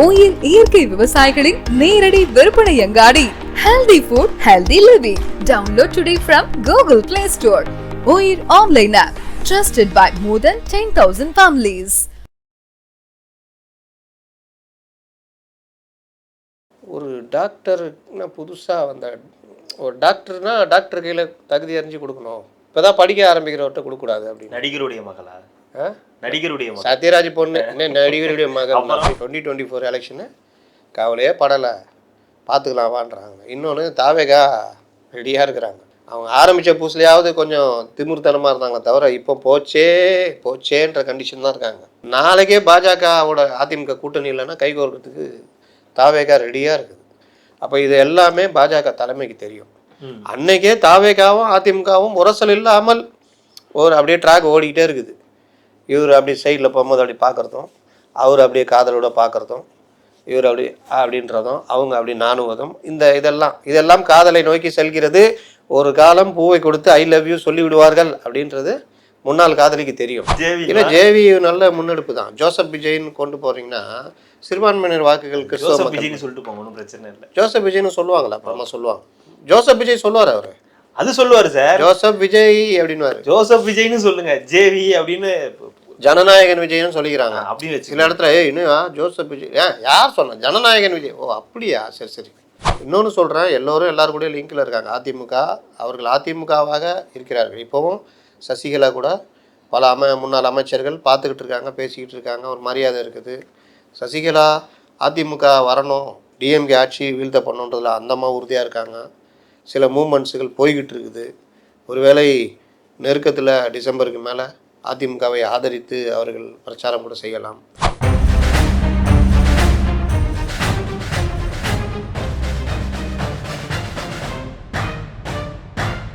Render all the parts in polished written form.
Oil இயற்கை விவசாயிகளின் நேரடி விற்பனை அங்காடி. Healthy food, healthy living. Download today from Google Play Store. OIR online app, trusted by more than 10,000 families. ஒரு டாக்டர்னா புதுசாக வந்த ஒரு டாக்டர்னா டாக்டர் கையில் தகுதி அறிஞ்சு கொடுக்கணும். இப்போ தான் படிக்க ஆரம்பிக்கிறவர்கிட்ட கொடுக்கக்கூடாது அப்படின்னு. நடிகருடைய மகளா? நடிகருடைய மகள் சத்யராஜ் பொண்ணு என்ன நடிகருடைய மகள். 2024 எலெக்ஷனு கவலையே படலை, பார்த்துக்கலாம் வான்றாங்க. இன்னொன்று தாவேகா ரெடியாக இருக்கிறாங்க. அவங்க ஆரம்பித்த புதுசுலையாவது கொஞ்சம் திமிர்த்தனமாக இருந்தாங்களே தவிர இப்போ போச்சேன்ற கண்டிஷன் தான் இருக்காங்க. நாளைக்கே பாஜகவோட அதிமுக கூட்டணி இல்லைன்னா கைகோர்க்கிறதுக்கு தாவேகா ரெடியாக இருக்குது. அப்போ இது எல்லாமே பாஜக தலைமைக்கு தெரியும். அன்னைக்கே தாவேகாவும் அதிமுகவும் உரசல் இல்லாமல் ஒரு அப்படியே ட்ராக் ஓடிக்கிட்டே இருக்குது. இவர் அப்படி சைடில் போகும்போது அப்படி பார்க்குறதும், அவர் அப்படியே காதலோட பார்க்குறதும், இவர் அப்படி அப்படின்றதும், அவங்க அப்படி நாணுவதும், இதெல்லாம் காதலை நோக்கி செல்கிறது. ஒரு காலம் பூவை கொடுத்து ஐ லவ் யூ சொல்லி விடுவார்கள் அப்படின்றது முன்னாள் காதலிக்கு தெரியும். இல்லை ஜேவி நல்ல முன்னெடுப்பு தான். ஜோசப் விஜய்னு கொண்டு போகிறீங்கன்னா சிறுபான்மையினர் வாக்குகள் கிறிஸ்தவ சொல்லிட்டு போங்க, ஒன்றும் பிரச்சனை இல்லை. ஜோசப் விஜய்னு சொல்லுவாங்களா? அப்புறமா சொல்லுவாங்க. ஜோசப் விஜய் சொல்லுவார், அவர் அது சொல்லுவார் சார். ஜோசப் விஜய் அப்படின்னு ஜோசப் விஜய்னு சொல்லுங்க, ஜேவி அப்படின்னு ஜனநாயகன் விஜய்னு சொல்லிக்கிறாங்க. அப்படின்னு சில இடத்துல இன்னும் ஜோசப் விஜய் யார் சொன்ன? ஜனநாயகன் விஜய். ஓ அப்படியா, சரி. இன்னொன்று சொல்கிறேன், எல்லாரும் கூட லிங்கில் இருக்காங்க. அதிமுக அவர்கள் அதிமுகவாக இருக்கிறார்கள். இப்போவும் சசிகலா கூட பல முன்னாள் அமைச்சர்கள் பார்த்துக்கிட்டு இருக்காங்க, பேசிக்கிட்டு இருக்காங்க, ஒரு மரியாதை இருக்குது. சசிகலா அதிமுக வரணும், டிஎம்கே ஆட்சி வீழ்த்த பண்ணணுன்றதுல அந்தமாக உறுதியாக இருக்காங்க. சில மூமெண்ட்ஸுகள் போய்கிட்டு இருக்குது. ஒருவேளை நெருக்கத்தில் டிசம்பருக்கு மேலே அதிமுகவை ஆதரித்து அவர்கள் பிரச்சாரம் கூட செய்யலாம்.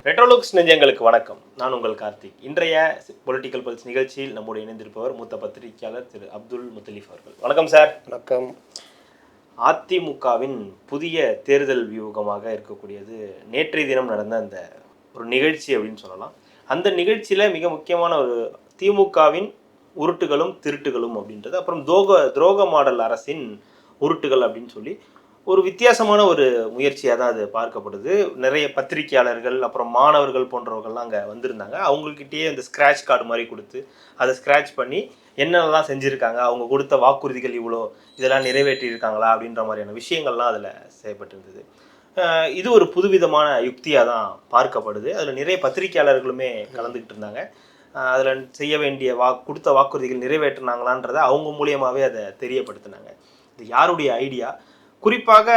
ரெட்ரோலுக்ஸ் நெஞ்சங்களுக்கு வணக்கம். நான் உங்கள் கார்த்திக். இன்றைய பொலிட்டிக்கல் பல்ஸ் நிகழ்ச்சியில் நம்முடைய இணைந்திருப்பவர் மூத்த பத்திரிகையாளர் திரு அப்துல் முத்தலீஃப் அவர்கள். வணக்கம் சார். வணக்கம். அதிமுகவின் புதிய தேர்தல் வியூகமாக இருக்கக்கூடியது நேற்றைய தினம் நடந்த அந்த ஒரு நிகழ்ச்சி அப்படின்னு சொல்லலாம். அந்த நிகழ்ச்சியில் மிக முக்கியமான ஒரு திமுகவின் உருட்டுகளும் திருட்டுகளும் அப்படின்றது, அப்புறம் துரோக மாடல் அரசின் உருட்டுகள் அப்படின்னு சொல்லி ஒரு வித்தியாசமான ஒரு முயற்சியாக தான் அது பார்க்கப்படுது. நிறைய பத்திரிகையாளர்கள் அப்புறம் மாணவர்கள் போன்றவர்கள்லாம் அங்கே வந்திருந்தாங்க. அவங்கக்கிட்டேயே அந்த ஸ்க்ராட்ச் கார்டு மாதிரி கொடுத்து அதை ஸ்க்ராட்ச் பண்ணி என்னென்னலாம் செஞ்சுருக்காங்க, அவங்க கொடுத்த வாக்குறுதிகள் இவ்வளோ, இதெல்லாம் நிறைவேற்றியிருக்காங்களா அப்படின்ற மாதிரியான விஷயங்கள்லாம் அதில் செய்யப்பட்டிருந்தது. இது ஒரு புதுவிதமான யுக்தியாக தான் பார்க்கப்படுது. அதில் நிறைய பத்திரிகையாளர்களுமே கலந்துக்கிட்டு இருந்தாங்க. அதில் செய்ய வேண்டிய கொடுத்த வாக்குறுதிகள் நிறைவேற்றினாங்களான்றதை அவங்க மூலியமாகவே அதை தெரியப்படுத்தினாங்க. இது யாருடைய ஐடியா? குறிப்பாக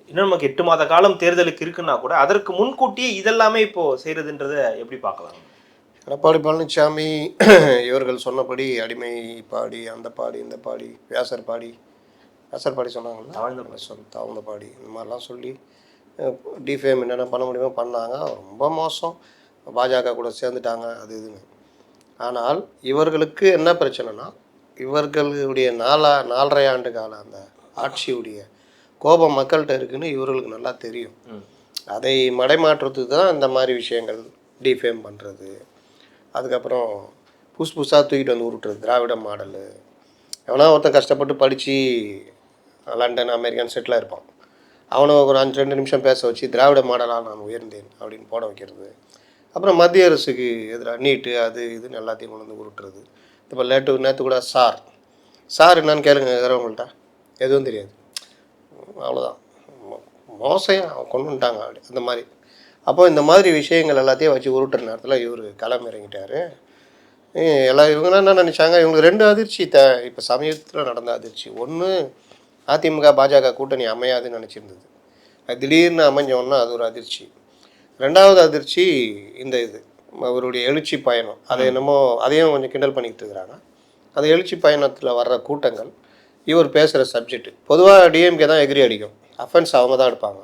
இன்னும் நமக்கு 8 மாத காலம் தேர்தலுக்கு இருக்குன்னா கூட அதற்கு முன்கூட்டியே இதெல்லாமே இப்போது செய்கிறதுன்றதை எப்படி பார்க்கலாம்? எடப்பாடி பழனிசாமி இவர்கள் சொன்னபடி அடிமை பாடி, அந்த பாடி, இந்த பாடி, வியாசர் பாடி சொன்னாங்களா, தாழ்ந்த பாடி, இந்த மாதிரிலாம் சொல்லி டிஃபேம் என்னென்ன பண்ண முடியுமோ பண்ணாங்க. ரொம்ப மோசம். பாஜக கூட சேர்ந்துட்டாங்க, அது இதுன்னு. ஆனால் இவர்களுக்கு என்ன பிரச்சனைனா, இவர்களுடைய 4.5 ஆண்டு கால அந்த ஆட்சியுடைய கோபம் மக்கள்கிட்ட இருக்குன்னு இவர்களுக்கு நல்லா தெரியும். அதை மடைமாற்றுறதுக்கு தான் இந்த மாதிரி விஷயங்கள், டிஃபேம் பண்ணுறது, அதுக்கப்புறம் புதுசாக தூக்கிட்டு வந்து உருட்டுறது, திராவிட மாடலு. எவனா ஒருத்தன் கஷ்டப்பட்டு படித்து லண்டன் அமெரிக்கன் செட்டில் இருப்பான், அவனை ஒரு 2 நிமிஷம் பேச வச்சு திராவிட மாடலாக நான் உயர்ந்தேன் அப்படின்னு போட வைக்கிறது. அப்புறம் மத்திய அரசுக்கு எதிராக நீட்டு அது இதுன்னு எல்லாத்தையும் கொண்டு வந்து உருட்டுறது. இப்போ நேற்று கூட சார் என்னன்னு கேளுங்க இருக்கிறவங்கள்ட்ட, எதுவும் தெரியாது, அவ்வளோதான், மோசம் கொண்டு வந்துட்டாங்க அப்படி அந்த மாதிரி. அப்போ இந்த மாதிரி விஷயங்கள் எல்லாத்தையும் வச்சு உருட்டுற நேரத்தில் இவர் களம் இறங்கிட்டார். இவங்களாம் என்ன நினச்சாங்க, இவங்களுக்கு 2 அதிர்ச்சி இப்போ சமயத்தில் நடந்த அதிர்ச்சி. ஒன்று, அதிமுக பாஜக கூட்டணி அமையாதுன்னு நினச்சிருந்தது, அது திடீர்னு அமைஞ்சோன்னா அது ஒரு அதிர்ச்சி. 2வது அதிர்ச்சி இது அவருடைய எழுச்சி பயணம். அதை அதையும் கொஞ்சம் கிண்டல் பண்ணிக்கிட்டு இருக்கிறாங்க. அந்த எழுச்சி பயணத்தில் வர்ற கூட்டங்கள், இவர் பேசுகிற சப்ஜெக்ட். பொதுவாக டிஎம்கே தான் எகிரி அடிக்கும், அஃபென்ஸ் அவங்க தான் எடுப்பாங்க.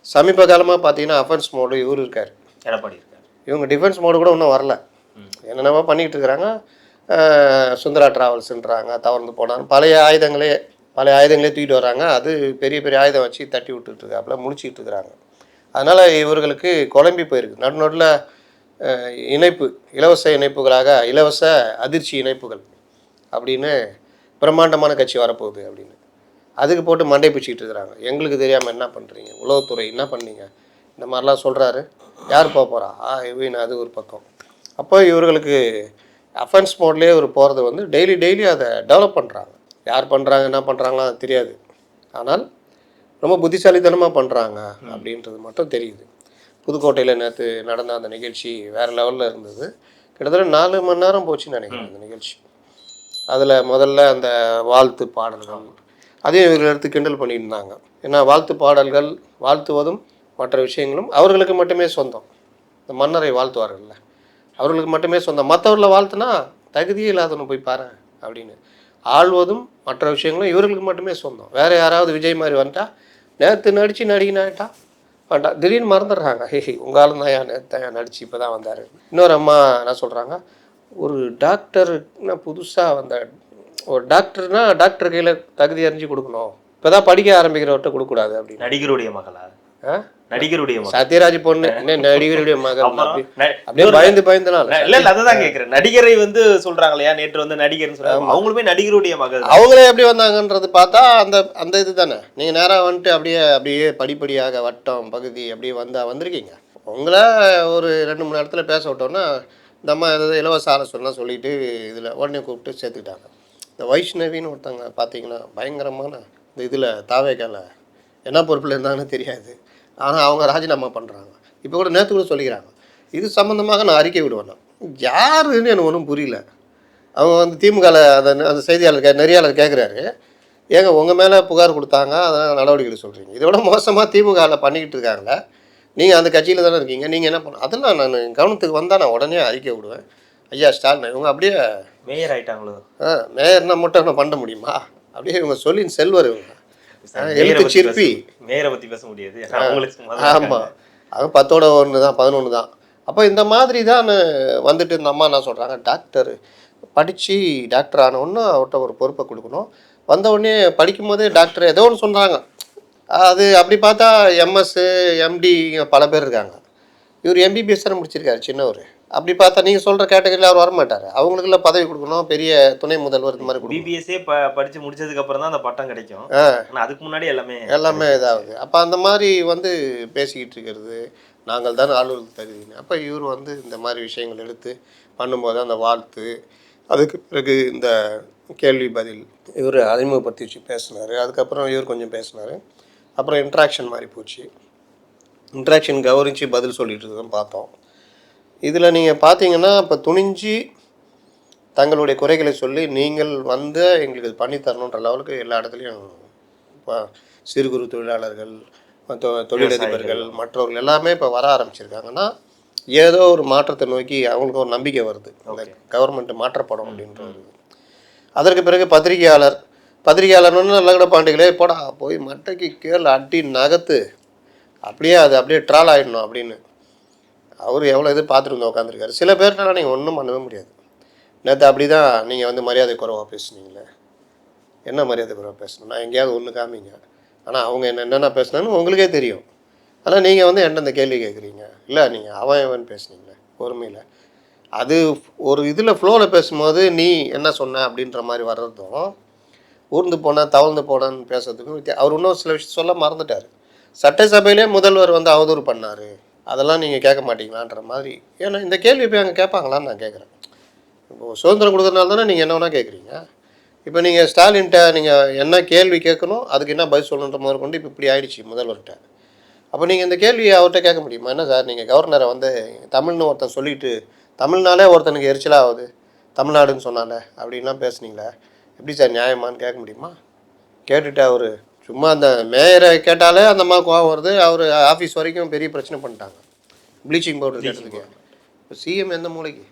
சமீப காலமாக பார்த்தீங்கன்னா அஃபென்ஸ் மோடு இவர் இருக்கார், எடப்பாடி இருக்கார். இவங்க டிஃபென்ஸ் மோடு கூட இன்னும் வரல, என்னென்னவோ பண்ணிக்கிட்டு இருக்கிறாங்க. சுந்தரா டிராவல்ஸுன்றாங்க, தவறுந்து போனாங்க, பழைய ஆயுதங்களே தூக்கிட்டு வர்றாங்க. அது பெரிய ஆயுதம் வச்சு தட்டி விட்டுட்டு இருக்காப்புல முடிச்சுக்கிட்டு இருக்கிறாங்க. அதனால் இவர்களுக்கு குழம்பி போயிருக்கு. நடுநடுவில் இலவச இணைப்புகளாக இலவச அதிர்ச்சி இணைப்புகள் அப்படின்னு பிரம்மாண்டமான கட்சி வரப்போகுது அப்படின்னு. அதுக்கு போட்டு மண்டை பிடிச்சிக்கிட்டு இருக்கிறாங்க. எங்களுக்கு தெரியாமல் என்ன பண்ணுறீங்க, உளவுத்துறை என்ன பண்ணீங்க, இந்த மாதிரிலாம் சொல்கிறாரு. யார் போகிறா இவன், அது ஒரு பக்கம். அப்போ இவர்களுக்கு அஃபென்ஸ் மோட்லேயே ஒரு போகிறது வந்து டெய்லி அதை டெவலப் பண்ணுறாங்க. யார் பண்ணுறாங்க என்ன பண்ணுறாங்களோ அது தெரியாது, ஆனால் ரொம்ப புத்திசாலித்தனமாக பண்ணுறாங்க அப்படின்றது மட்டும் தெரியுது. புதுக்கோட்டையில் நேற்று நடந்த அந்த நிகழ்ச்சி வேறு லெவலில் இருந்தது. கிட்டத்தட்ட 4 மணி நேரம் போச்சுன்னு நினைக்கிறேன் அந்த நிகழ்ச்சி. அதில் முதல்ல அந்த வாழ்த்து பாடல்கள் அதையும் இவர்கள் எடுத்து கிண்டல் பண்ணியிருந்தாங்க. ஏன்னா வாழ்த்து பாடல்கள் வாழ்த்துவதும் மற்ற விஷயங்களும் அவர்களுக்கு மட்டுமே சொந்தம். இந்த மன்னரை வாழ்த்துவார்கள்ல, அவர்களுக்கு மட்டுமே சொந்தம். மற்றவர்களை வாழ்த்துனா தகுதியே இல்லாதவனு போய் பாரு அப்படின்னு. ஆள்வதும் மற்ற விஷயங்களும் இவர்களுக்கு மட்டுமே சொந்தம். வேறு யாராவது விஜய் மாதிரி வந்துட்டா, நேற்று நடித்து நடிகனாயிட்டா வேண்டாம், திடீர்னு மறந்துடுறாங்க. உங்கள் ஆளும் தான் நேற்று நடித்து இப்போ தான் வந்தார். இன்னொரு அம்மா என்ன சொல்கிறாங்க, ஒரு டாக்டர்னா புதுசாக வந்த ஒரு டாக்டர்னா டாக்டர் கையில் தகுதி அறிஞ்சு கொடுக்கணும், இப்போ தான் படிக்க ஆரம்பிக்கிறவர்கிட்ட கொடுக்கக்கூடாது அப்படின்னு. நடிகருடைய மகளா? நடிகருடைய மகள் சத்யராஜ் பொண்ணு என்ன நடிகருடைய மகள் அப்படியே பயந்துனால இல்ல அதான் கேக்குறேன். நடிகரை வந்து சொல்றாங்க இல்லையா, நேற்று வந்து நடிகர்னு சொல்றாங்க, அவங்களுமே நடிகருடைய மகள். அவங்களே எப்படி வந்தாங்கன்றது பார்த்தா அந்த இது தானே. நீங்கள் நேராக வந்துட்டு அப்படியே படிப்படியாக வட்டம் பகுதி அப்படியே வந்திருக்கீங்க. உங்களை ஒரு 2-3 இடத்துல பேச விட்டோன்னா இந்த அம்மா ஏதாவது இலவச ஆலோசனைலாம் சொல்லிட்டு இதில் உடனே கூப்பிட்டு சேர்த்துக்கிட்டாங்க. இந்த வைஷ்ணவின்னு ஒருத்தங்க பார்த்தீங்கன்னா பயங்கரமான இந்த இதில் தாவேக்கால என்ன பொறுப்பில் இருந்தாங்கன்னு தெரியாது, ஆனால் அவங்க ராஜினாமா பண்ணுறாங்க. இப்போ கூட நேற்று கூட சொல்லிக்கிறாங்க, இது சம்மந்தமாக நான் அறிக்கை விடுவேன். யாருன்னு எனக்கு ஒன்றும் புரியல. அவங்க வந்து திமுகவில் அந்த செய்தியாளர் நெறியாளர் கேட்குறாரு, ஏங்க உங்கள் மேலே புகார் கொடுத்தாங்க அதனால் நடவடிக்கை சொல்கிறீங்க, இதோட மோசமாக திமுகவில் பண்ணிக்கிட்டு இருக்காங்களே, நீங்கள் அந்த கட்சியில் தானே இருக்கீங்க, நீங்கள் என்ன பண்ண, அதெல்லாம் நான் கவனத்துக்கு வந்தால் நான் உடனே அறிக்கை விடுவேன். ஐயா ஸ்டாலின் இவங்க அப்படியே மேயர் ஆகிட்டாங்களோ, மேயர்னா மட்டும் என்ன பண்ண முடியுமா, அப்படியே இவங்க சொல்லின் செல்வர், இவங்க எழுத்து சிற்பி. மேயரை பற்றி பேச முடியாது. ஆமாம், அது 10ஓட 1 தான் 11 தான். அப்போ இந்த மாதிரி தான் வந்துட்டு இந்த அம்மா என்ன சொல்கிறாங்க, டாக்டர் படித்து டாக்டர் ஆனவுடனே அவர்கிட்ட ஒரு பொறுப்பை கொடுக்கணும். வந்தவுடனே படிக்கும் போதே டாக்டர் ஏதோ ஒன்று சொன்னாங்க. அது அப்படி பார்த்தா எம்எஸ் எம்டி பல பேர் இருக்காங்க. இவர் எம்பிபிஎஸ் தானே முடிச்சிருக்காரு சின்னவர். அப்படி பார்த்தா நீங்கள் சொல்கிற கேட்டகரியில் அவர் வரமாட்டார். அவங்களுக்குலாம் பதவி கொடுக்கணும், பெரிய துணை முதல்வர் இந்த மாதிரி கொடுக்கணும். பிபிஎஸ்ஏ படித்து முடிச்சதுக்கப்புறம் தான் அந்த பட்டம் கிடைக்கும். ஆனால் அதுக்கு முன்னாடி எல்லாமே இதாகுது. அப்போ அந்த மாதிரி வந்து பேசிக்கிட்டு இருக்கிறது, நாங்கள் தான் ஆளுநருக்கு தகுதிங்க. அப்போ இவர் வந்து இந்த மாதிரி விஷயங்கள் எடுத்து பண்ணும்போது அந்த வாழ்த்து, அதுக்கு பிறகு இந்த கேள்வி பதில் இவர் அறிமுகப்படுத்தி வச்சு பேசினார். அதுக்கப்புறம் இவர் கொஞ்சம் பேசினார். அப்புறம் இன்ட்ராக்ஷன் மாதிரி போச்சு. இன்ட்ராக்ஷன் கவனித்து பதில் சொல்லிட்டு தான் பார்த்தோம். இதில் நீங்கள் பார்த்தீங்கன்னா இப்போ துணிஞ்சு தங்களுடைய குறைகளை சொல்லி நீங்கள் வந்து எங்களுக்கு இது பண்ணித்தரணுன்ற லெவலுக்கு எல்லா இடத்துலையும் இப்போ சிறு குறு தொழிலாளர்கள், தொழிலதிபர்கள், மற்றவர்கள் எல்லாமே இப்போ வர ஆரம்பிச்சிருக்காங்கன்னா ஏதோ ஒரு மாற்றத்தை நோக்கி அவங்களுக்கு ஒரு நம்பிக்கை வருது, அந்த கவர்மெண்ட் மாற்றப்படும் அப்படின்றது. அதற்கு பிறகு பத்திரிகையாளர்னு நல்லகட பாண்டிகளே போடா போய் மட்டைக்கு கீழே அடி நகத்து, அப்படியே ட்ரால் ஆகிடணும் அப்படின்னு அவர் எவ்வளோ இது பார்த்துட்டு வந்து உட்காந்துருக்காரு. சில பேர்னால நீங்கள் ஒன்றும் பண்ணவே முடியாது. நேற்று அப்படி தான் நீங்கள் வந்து மரியாதை குறைவாக பேசுனீங்களே, என்ன மரியாதை குறைவாக பேசணும், நான் எங்கேயாவது ஒன்று காமிங்க. ஆனால் அவங்க என்னென்ன பேசுனான்னு உங்களுக்கே தெரியும். ஆனால் நீங்கள் வந்து என்ன இந்த கேள்வி கேட்குறீங்க, இல்லை நீங்கள் அவன் பேசுனீங்களே பொறுமையில். அது ஒரு இதில் ஃப்ளோவில் பேசும்போது நீ என்ன சொன்ன அப்படின்ற மாதிரி வர்றதும், ஊர்ந்து போனேன் தவழ்ந்து போனேன்னு பேசுறதுக்கும் அவர் இன்னும் சில விஷயம் சொல்ல மறந்துட்டார். சட்டசபையிலே முதல்வர் வந்து அவதூறு பண்ணார், அதெல்லாம் நீங்கள் கேட்க மாட்டீங்களான்ற மாதிரி. ஏன்னா இந்த கேள்வி போய் அங்கே கேட்பாங்களான்னு நான் கேட்குறேன். இப்போ சுதந்திரம் கொடுக்குறதுனால தானே நீங்கள் என்ன வேணால் கேட்குறீங்க. இப்போ நீங்கள் ஸ்டாலின்கிட்ட நீங்கள் என்ன கேள்வி கேட்கணும், அதுக்கு என்ன பதில் சொல்லணுன்ற முதல் கொண்டு இப்போ இப்படி ஆயிடுச்சு முதல்வர்கிட்ட. அப்போ நீங்கள் இந்த கேள்வியை அவர்கிட்ட கேட்க முடியுமா? என்ன சார் நீங்கள் கவர்னரை வந்து தமிழ்னு ஒருத்தன் சொல்லிட்டு தமிழ்னாலே ஒருத்தனுக்கு எரிச்சலாக ஆகுது, தமிழ்நாடுன்னு சொன்னால அப்படின்லாம் பேசுனீங்களே, எப்படி சார் நியாயமானு கேட்க முடியுமா? கேட்டுட்டு அவர் சும்மா அந்த மேயரை கேட்டாலே அந்த மாதிரி கோவம் வருது. அவர் ஆஃபீஸ் வரைக்கும் பெரிய பிரச்சனை பண்ணிட்டாங்க, ப்ளீச்சிங் பவுடர் கேட்டதுக்கு. இப்போ சிஎம் எந்த மூளைக்கு,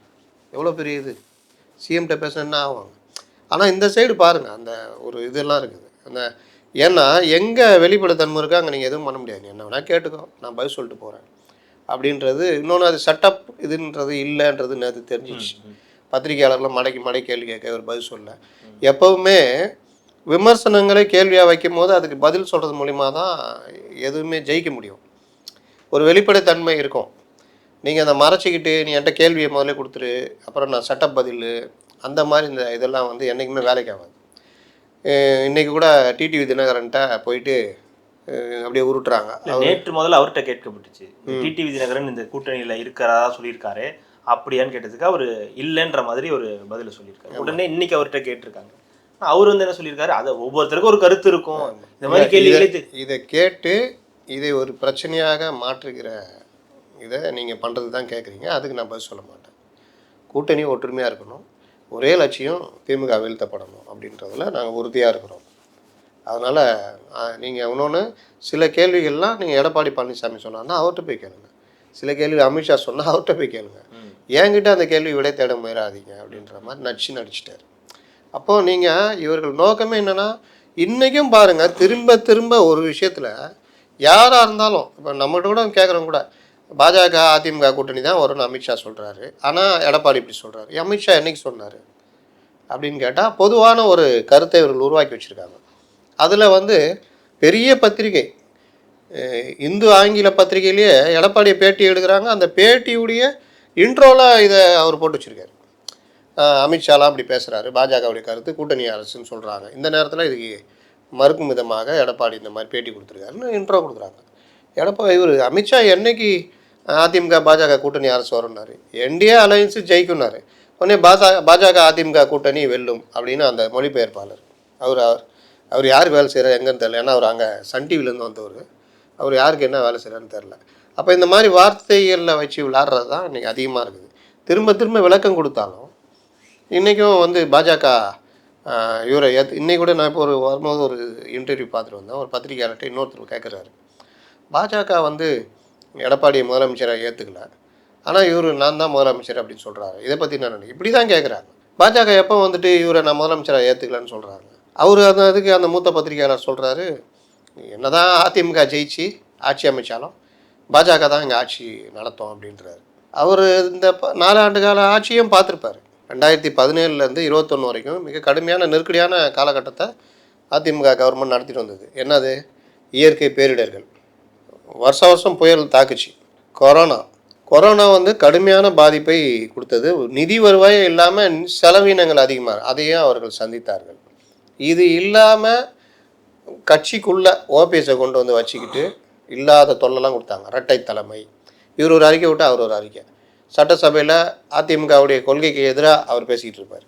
எவ்வளோ பெரிய இது, சிஎம்கிட்ட பேச என்ன ஆவாங்க. ஆனால் இந்த சைடு பாருங்கள், அந்த ஒரு இதெல்லாம் இருக்குது. அந்த ஏன்னா எங்கே வெளிப்படைத்தன்மை இருக்கோ அங்கே நீங்கள் எதுவும் பண்ண முடியாது. நீ என்ன வேணால் கேட்டுக்கோ, நான் பதில் சொல்லிட்டு போகிறேன் அப்படின்றது. இன்னொன்று அது செட்டப் இதுன்றது இல்லைன்றது நேற்று தெரிஞ்சிச்சு. பத்திரிகையாளர்லாம் மடை கேள்வி கேட்க ஒரு பதில் சொல்ல. எப்போவுமே விமர்சனங்களை கேள்வியாக வைக்கும் போது அதுக்கு பதில் சொல்கிறது மூலிமா தான் எதுவுமே ஜெயிக்க முடியும். ஒரு வெளிப்படைத்தன்மை இருக்கும். நீங்கள் அதை மறைச்சிக்கிட்டு நீ என்கிட்ட கேள்வியை முதல்ல கொடுத்துரு, அப்புறம் நான் செட்டப் பதில், அந்த மாதிரி இந்த இதெல்லாம் வந்து என்றைக்குமே வேலைக்கு ஆகாது. இன்றைக்கி கூட டிடிவி தினகரன்ட்ட போயிட்டு அப்படியே உருட்டுறாங்க. நேற்று முதல்ல அவர்கிட்ட கேட்கப்பட்டுச்சு, டிடிவி தினகரன் இந்த கூட்டணியில் இருக்கிறதா சொல்லியிருக்காரு, அப்படியான்னு கேட்டதுக்கு அவர் இல்லைன்ற மாதிரி ஒரு பதிலை சொல்லியிருக்காரு. உடனே இன்னைக்கு அவர்கிட்ட கேட்டிருக்காங்க. அவர் வந்து என்ன சொல்லியிருக்காரு, அதை ஒவ்வொருத்தருக்கும் ஒரு கருத்து இருக்கும், இந்த மாதிரி கேள்விகளே இதை கேட்டு இதை ஒரு பிரச்சனையாக மாற்றுகிற இதை நீங்கள் பண்ணுறது தான் கேட்குறீங்க. அதுக்கு நான் பதில் சொல்ல மாட்டேன். கூட்டணி ஒற்றுமையாக இருக்கணும், ஒரே லட்சியம் திமுக வீழ்த்தப்படணும் அப்படின்றதுல நாங்கள் உறுதியாக இருக்கிறோம். அதனால் நீங்கள் இன்னொன்று சில கேள்விகள்லாம் நீங்கள் எடப்பாடி பழனிசாமி சொன்னார்னா அவர்கிட்ட போய் கேளுங்க, சில கேள்வி அமித்ஷா சொன்னால் அவர்கிட்ட போய் கேளுங்க, என்கிட்ட அந்த கேள்வி விடை தேட முயறாதீங்க அப்படின்ற மாதிரி நடிச்சிட்டார். அப்போது நீங்கள் இவர்கள் நோக்கமே என்னென்னா, இன்றைக்கும் பாருங்கள் திரும்ப திரும்ப ஒரு விஷயத்தில் யாராக இருந்தாலும், இப்போ நம்மகிட்ட கூட கேட்குறவங்க கூட பாஜக அதிமுக கூட்டணி தான் வரும்னு அமித்ஷா சொல்கிறாரு, ஆனால் எடப்பாடி இப்படி சொல்கிறாரு. அமித்ஷா என்றைக்கு சொன்னார் அப்படின்னு கேட்டால் பொதுவான ஒரு கருத்தை இவர்கள் உருவாக்கி வச்சுருக்காங்க. அதில் வந்து பெரிய பத்திரிகை இந்து ஆங்கில பத்திரிகையிலேயே எடப்பாடியை பேட்டி எடுக்கிறாங்க. அந்த பேட்டியுடைய இன்ட்ரோவில் இதை அவர் போட்டு வச்சுருக்காரு. அமித்ஷாலாம் அப்படி பேசுகிறாரு, பாஜகவுடைய கருத்து கூட்டணி அரசுன்னு சொல்கிறாங்க. இந்த நேரத்தில் இதுக்கு மறுக்கும் விதமாக எடப்பாடி இந்த மாதிரி பேட்டி கொடுத்துருக்காருன்னு இன்ட்ரோ கொடுக்குறாங்க. இவர் அமித்ஷா என்னைக்கு அதிமுக பாஜக கூட்டணி அரசு வரும்னாரு, என்டிஏ அலையன்ஸு ஜெயிக்கும்னாரு. உடனே பாஜக அதிமுக கூட்டணி வெல்லும் அப்படின்னு அந்த மொழிபெயர்ப்பாளர் அவர் யாருக்கு வேலை செய்கிறார் எங்கன்னு தெரில. ஏன்னா அவர் அங்கே சன் டிவிலேருந்து வந்தவர், அவர் யாருக்கு என்ன வேலை செய்கிறான்னு தெரில. அப்போ இந்த மாதிரி வார்த்தைகளில் வச்சு விளாட்றது தான் இன்றைக்கி அதிகமாக இருக்குது. திரும்ப திரும்ப விளக்கம் கொடுத்தாலும் இன்றைக்கும் வந்து பாஜக இவரை இன்றைக்கி கூட நான் இப்போ வரும்போது ஒரு இன்டர்வியூ பார்த்துட்டு வந்தேன். ஒரு பத்திரிகையாளர்கிட்ட இன்னொருத்தர் கேட்குறாரு, பாஜக வந்து எடப்பாடியை முதலமைச்சராக ஏற்றுக்கல, ஆனால் இவர் நான் தான் முதலமைச்சர் அப்படின்னு சொல்கிறாரு. இதை பற்றி நான் இப்படி தான் கேட்குறாங்க. பாஜக எப்போ வந்துட்டு இவரை நான் முதலமைச்சராக ஏற்றுக்கலன்னு சொல்கிறாங்க. அவர் அதுக்கு அந்த மூத்த பத்திரிகையாளர் சொல்கிறாரு, என்ன தான் அதிமுக ஜெயிச்சு ஆட்சி அமைச்சாலும் பாஜக தான் இங்கே ஆட்சி நடத்தும் அப்படின்றாரு. அவர் இந்த 4 ஆண்டு கால ஆட்சியும் பார்த்துருப்பார். 2017 21 வரைக்கும் மிக கடுமையான நெருக்கடியான காலகட்டத்தை அதிமுக கவர்மெண்ட் நடத்திட்டு வந்தது. என்னது, இயற்கை பேரிடர்கள், வருஷம் புயல் தாக்குச்சு, கொரோனா வந்து கடுமையான பாதிப்பை கொடுத்தது. நிதி வருவாயே இல்லாமல் செலவினங்கள் அதிகமாக, அதையும் அவர்கள் சந்தித்தார்கள். இது இல்லாமல் கட்சிக்குள்ளே ஓபிஎஸை கொண்டு வந்து வச்சுக்கிட்டு இல்லாத தொல்லைலாம் கொடுத்தாங்க. இரட்டை தலைமை, இவர் ஒரு அறிக்கை விட்டு அவர் ஒரு அறிக்கை. சட்டசபையில் அதிமுகவுடைய கொள்கைக்கு எதிராக அவர் பேசிக்கிட்டு இருப்பார்,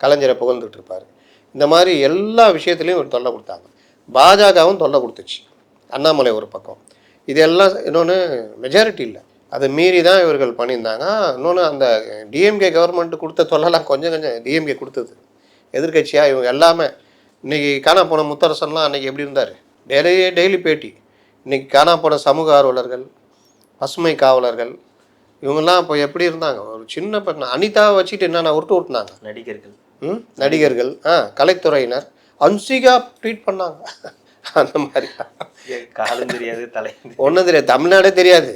கலைஞரை புகழ்ந்துட்டு இருப்பார். இந்த மாதிரி எல்லா விஷயத்துலையும் இவர் தொல்லை கொடுத்தாங்க. பாஜகவும் தொல்லை கொடுத்துச்சு, அண்ணாமலை ஒரு பக்கம். இதெல்லாம் இன்னொன்று மெஜாரிட்டி இல்லை, அதை மீறி தான் இவர்கள் பண்ணியிருந்தாங்க. இன்னொன்று அந்த டிஎம்கே கவர்மெண்ட் கொடுத்த தொல்லைலாம் கொஞ்சம் டிஎம்கே கொடுத்தது. எதிர்கட்சியாக இவங்க எல்லாமே இன்றைக்கி காணா போன முத்தரசன்லாம் அன்றைக்கி எப்படி இருந்தார், டெய்லி பேட்டி. இன்றைக்கி காணா போன சமூக ஆர்வலர்கள், பசுமை காவலர்கள், இவங்கெல்லாம் இப்போ எப்படி இருந்தாங்க, ஒரு சின்ன பெண் அனிதாவை வச்சுட்டு என்னென்ன விட்டுனாங்க. நடிகர்கள் கலைத்துறையினர் அன்சிகா ட்வீட் பண்ணாங்க. அந்த மாதிரி காலம் தெரியாது, ஒன்றும் தெரியாது, தமிழ்நாடே தெரியாது,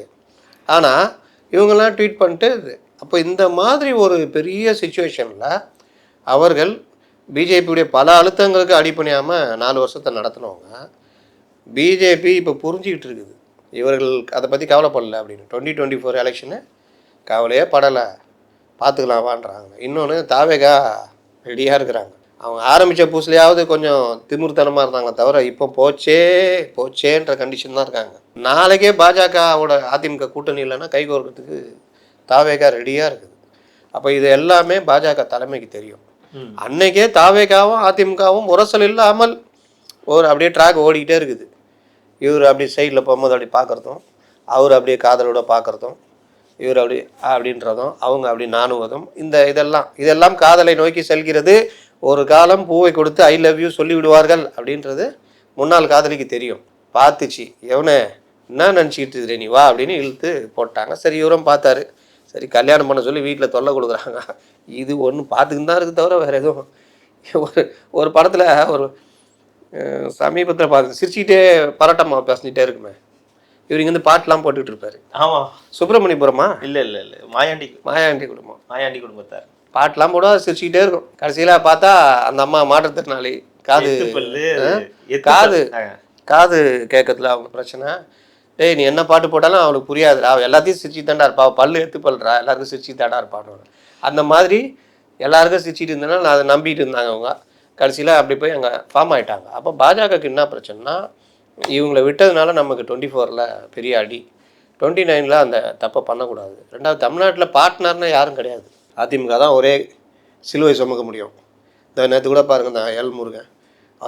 ஆனால் இவங்கெல்லாம் ட்வீட் பண்ணிட்டு. அப்போ இந்த மாதிரி ஒரு பெரிய சுச்சுவேஷனில் அவர்கள் பிஜேபியுடைய பல அழுத்தங்களுக்கு அடிப்பணியாமல் 4 வருஷத்தை நடத்தினவங்க. பிஜேபி இப்போ புரிஞ்சிக்கிட்டு இருக்குது இவர்கள் அதை பற்றி கவலைப்படலை அப்படின்னு. 2024 எலெக்ஷனு கவலையே படலை, பார்த்துக்கலாமான்றாங்க. இன்னொன்று தாவேகா ரெடியாக இருக்கிறாங்க. அவங்க ஆரம்பித்த புதுசுலையாவது கொஞ்சம் திமிர்த்தனமாக இருந்தாங்களே தவிர இப்போ போச்சேன்ற கண்டிஷன் தான் இருக்காங்க. நாளைக்கே பாஜகவோட அதிமுக கூட்டணி இல்லைன்னா கைகோர்க்கிறதுக்கு தாவேகா ரெடியாக இருக்குது. அப்போ இது எல்லாமே பாஜக தலைமைக்கு தெரியும். அன்னைக்கே தாவேகாவும் அதிமுகவும் உரசல் இல்லாமல் அப்படியே ட்ராக் ஓடிக்கிட்டே இருக்குது. இவர் அப்படியே சைடில் போகும்போது அப்படி பார்க்குறதும், அவர் அப்படியே காதலோட பார்க்குறதும், இவர் அப்படின்றதும், அவங்க அப்படி நாணுவதும், இதெல்லாம் காதலை நோக்கி செல்கிறது. ஒரு காலம் பூவை கொடுத்து ஐ லவ் யூ சொல்லி விடுவார்கள் அப்படின்றது முன்னாள் காதலிக்கு தெரியும். பார்த்துச்சு, எவனே என்ன நினச்சிக்கிட்டு இருக்கிற நீ வா அப்படின்னு இழுத்து போட்டாங்க. சரி, இவரும் பார்த்தாரு, சரி கல்யாணம் பண்ண சொல்லி வீட்டில் தொல்லை கொடுக்குறாங்க. இது ஒன்று பார்த்துக்கிட்டு தான் இருக்குது தவிர வேறு எதுவும். ஒரு படத்தில் ஒரு சமீபத்தில் பார்த்து சிரிச்சுக்கிட்டே பரோட்டா பேசிக்கிட்டே இருக்குமே, இவர் இங்கேருந்து பாட்டெலாம் போட்டுக்கிட்டு இருப்பார். ஆமாம், சுப்பிரமணியபுரமா? இல்லை மாயாண்டி குடும்பத்தார். பாட்டெலாம் போட சிரிச்சுக்கிட்டே இருக்கும். கடைசியில் பார்த்தா அந்த அம்மா மாற்றுத்திறனாளி, காது கேட்கறதுல அவங்க பிரச்சனை. டேய் நீ என்ன பாட்டு போட்டாலும் அவளுக்கு புரியாதுடா, அவள் எல்லாத்தையும் சிரிச்சு தாண்டா இருப்பா, பல்லு எடுத்து பல்றா, எல்லாருக்கும் சிரிச்சு தாண்டா இருப்பான்னு. அந்த மாதிரி எல்லாருக்கும் சிரிச்சிட்டு இருந்தேன்னா நான் அதை நம்பிட்டு இருந்தாங்க அவங்க. கடைசியில் அப்படி போய் அங்கே ஃபார்ம் ஆகிட்டாங்க. அப்போ பாஜகவுக்கு என்ன பிரச்சனைனா, இவங்களை விட்டதுனால நமக்கு 24ல் பெரிய அடி, 29ல் அந்த தப்பை பண்ணக்கூடாது. ரெண்டாவது, தமிழ்நாட்டில் பார்ட்னர்னு யாரும் கிடையாது. அதிமுக தான் ஒரே சிலுவை சுமக்க முடியும். இந்த நேற்று கூட பாருங்கள், இந்த எல் முருகன்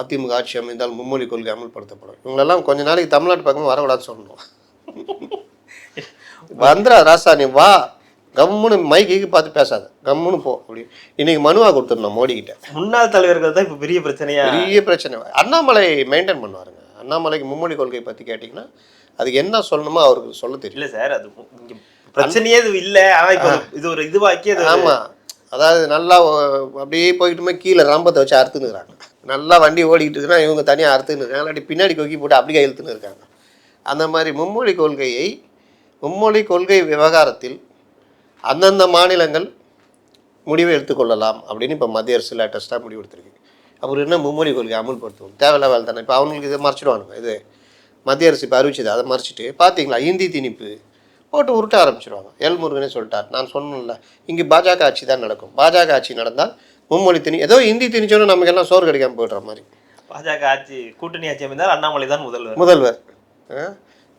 அதிமுக ஆட்சி அமைந்தால் மும்மொழி கொள்கை அமல்படுத்தப்படும். இவங்களெல்லாம் கொஞ்ச நாளைக்கு தமிழ்நாட்டு பக்கமும் வரக்கூடாது சொல்லணும். வந்துடா ராசா, நீ வா, கம்முன்னு மைக்கு பார்த்து பேசாத, கம்முன்னு போ அப்படி. இன்னைக்கு மனுவாக கொடுத்துருந்தோம் மோடிக்கிட்ட. முன்னாள் தலைவர்கள் தான் இப்போ பெரிய பிரச்சனை. அண்ணாமலை மெயின்டைன் பண்ணுவாருங்க. அண்ணாமலைக்கு மும்மொழி கொள்கை பற்றி கேட்டிங்கன்னா அதுக்கு என்ன சொல்லணுமோ அவருக்கு சொல்ல தெரியல சார். அது பிரச்சனையே இது இல்லை, ஆனால் இப்போ இது ஒரு இதுவாக்கி அது. ஆமாம், அதாவது நல்லா அப்படியே போய்கிட்டுமே கீழே ரம்பத்தை வச்சு அறுத்துன்னுக்குறாங்க. நல்லா வண்டி ஓடிக்கிட்டு இருக்குன்னா இவங்க தனியாக அறுத்துன்னு இருக்காங்க, இல்லாட்டி பின்னாடி கொக்கி போட்டு அப்படி கையெழுத்துன்னு இருக்காங்க. அந்த மாதிரி மும்மொழி கொள்கை விவகாரத்தில் அந்தந்த மாநிலங்கள் முடிவை எடுத்துக்கொள்ளலாம் அப்படின்னு இப்போ மத்திய அரசு லேட்டஸ்ட்டாக முடிவு எடுத்திருக்கு. அப்புறம் என்ன மும்மொழி கொள்கை அமுல்படுத்துவோம், தேவையில்ல வேலை தானே. இப்போ அவங்களுக்கு இதை மறைச்சிடுவானுங்க. இது மத்திய அரசு இப்போ அறிவிச்சது, அதை மறைச்சிட்டு பார்த்தீங்களா ஹிந்தி திணிப்பு போட்டு உருட்ட ஆரம்பிச்சிடுவாங்க. எல் முருகனே சொல்லிட்டார், நான் சொன்னேன்ல இங்கே பாஜக ஆட்சி தான் நடக்கும், பாஜக ஆட்சி நடந்தால் மும்மொழி ஏதோ ஹிந்தி திணிச்சோன்னு நமக்கு எல்லாம் சோறு கிடைக்காம போய்டுற மாதிரி. பாஜக ஆட்சி கூட்டணி ஆட்சி அமைந்தால் அண்ணாமலை தான் முதல்வர்.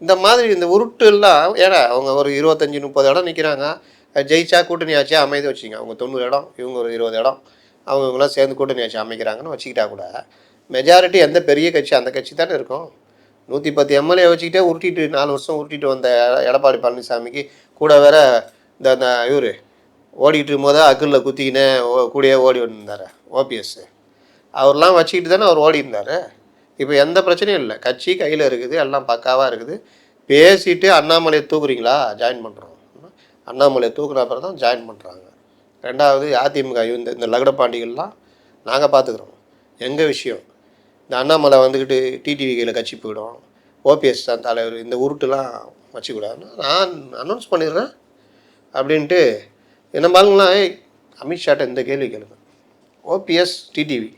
இந்த மாதிரி இந்த உருட்டு எல்லாம், ஏன்னா அவங்க ஒரு 25-30 இடம் நிற்கிறாங்க, ஜெயிச்சா கூட்டணி ஆட்சியாக அமைதி வச்சுங்க. அவங்க 90 இடம், இவங்க ஒரு 20 இடம், அவங்களாம் சேர்ந்து கூட்டணி ஆட்சி அமைக்கிறாங்கன்னு வச்சுக்கிட்டா கூட மெஜாரிட்டி எந்த பெரிய கட்சி அந்த கட்சி தானே இருக்கும். 110 எம்எல்ஏ வச்சுக்கிட்டே உருட்டிட்டு 4 வருஷம் உருட்டிட்டு வந்த எடப்பாடி பழனிசாமிக்கு கூட வேற இந்த இவர் ஓடிக்கிட்டு இருக்கும்போது அக்கில் குத்திக்கினே கூடயே ஓடி வந்திருந்தார் ஓபிஎஸ். அவர்லாம் வச்சுக்கிட்டு தானே அவர் ஓடி இருந்தார். இப்போ எந்த பிரச்சனையும் இல்லை, கட்சி கையில் இருக்குது, எல்லாம் பக்காவாக இருக்குது. பேசிட்டு அண்ணாமலையை தூக்குறீங்களா, ஜாயின் பண்ணுறோம். அண்ணாமலையை தூக்குன அப்புறம் தான் ஜாயின் பண்ணுறாங்க. ரெண்டாவது, அதிமுக இந்த லகடப்பாண்டிகள்லாம் நாங்கள் பார்த்துக்குறோம், எங்கள் விஷயம். இந்த அண்ணாமலை வந்துக்கிட்டு டிடிவி கையில் கட்சி போயிடும், ஓபிஎஸ் தான் தலைவர், இந்த உருட்டுலாம் வச்சுக்கூடாதுன்னு நான் அனௌன்ஸ் பண்ணிடுறேன் அப்படின்ட்டு என்ன பாருங்களாம். அமித்ஷாட்ட இந்த கேள்வி கேளுங்க, ஓபிஎஸ் டிடிவி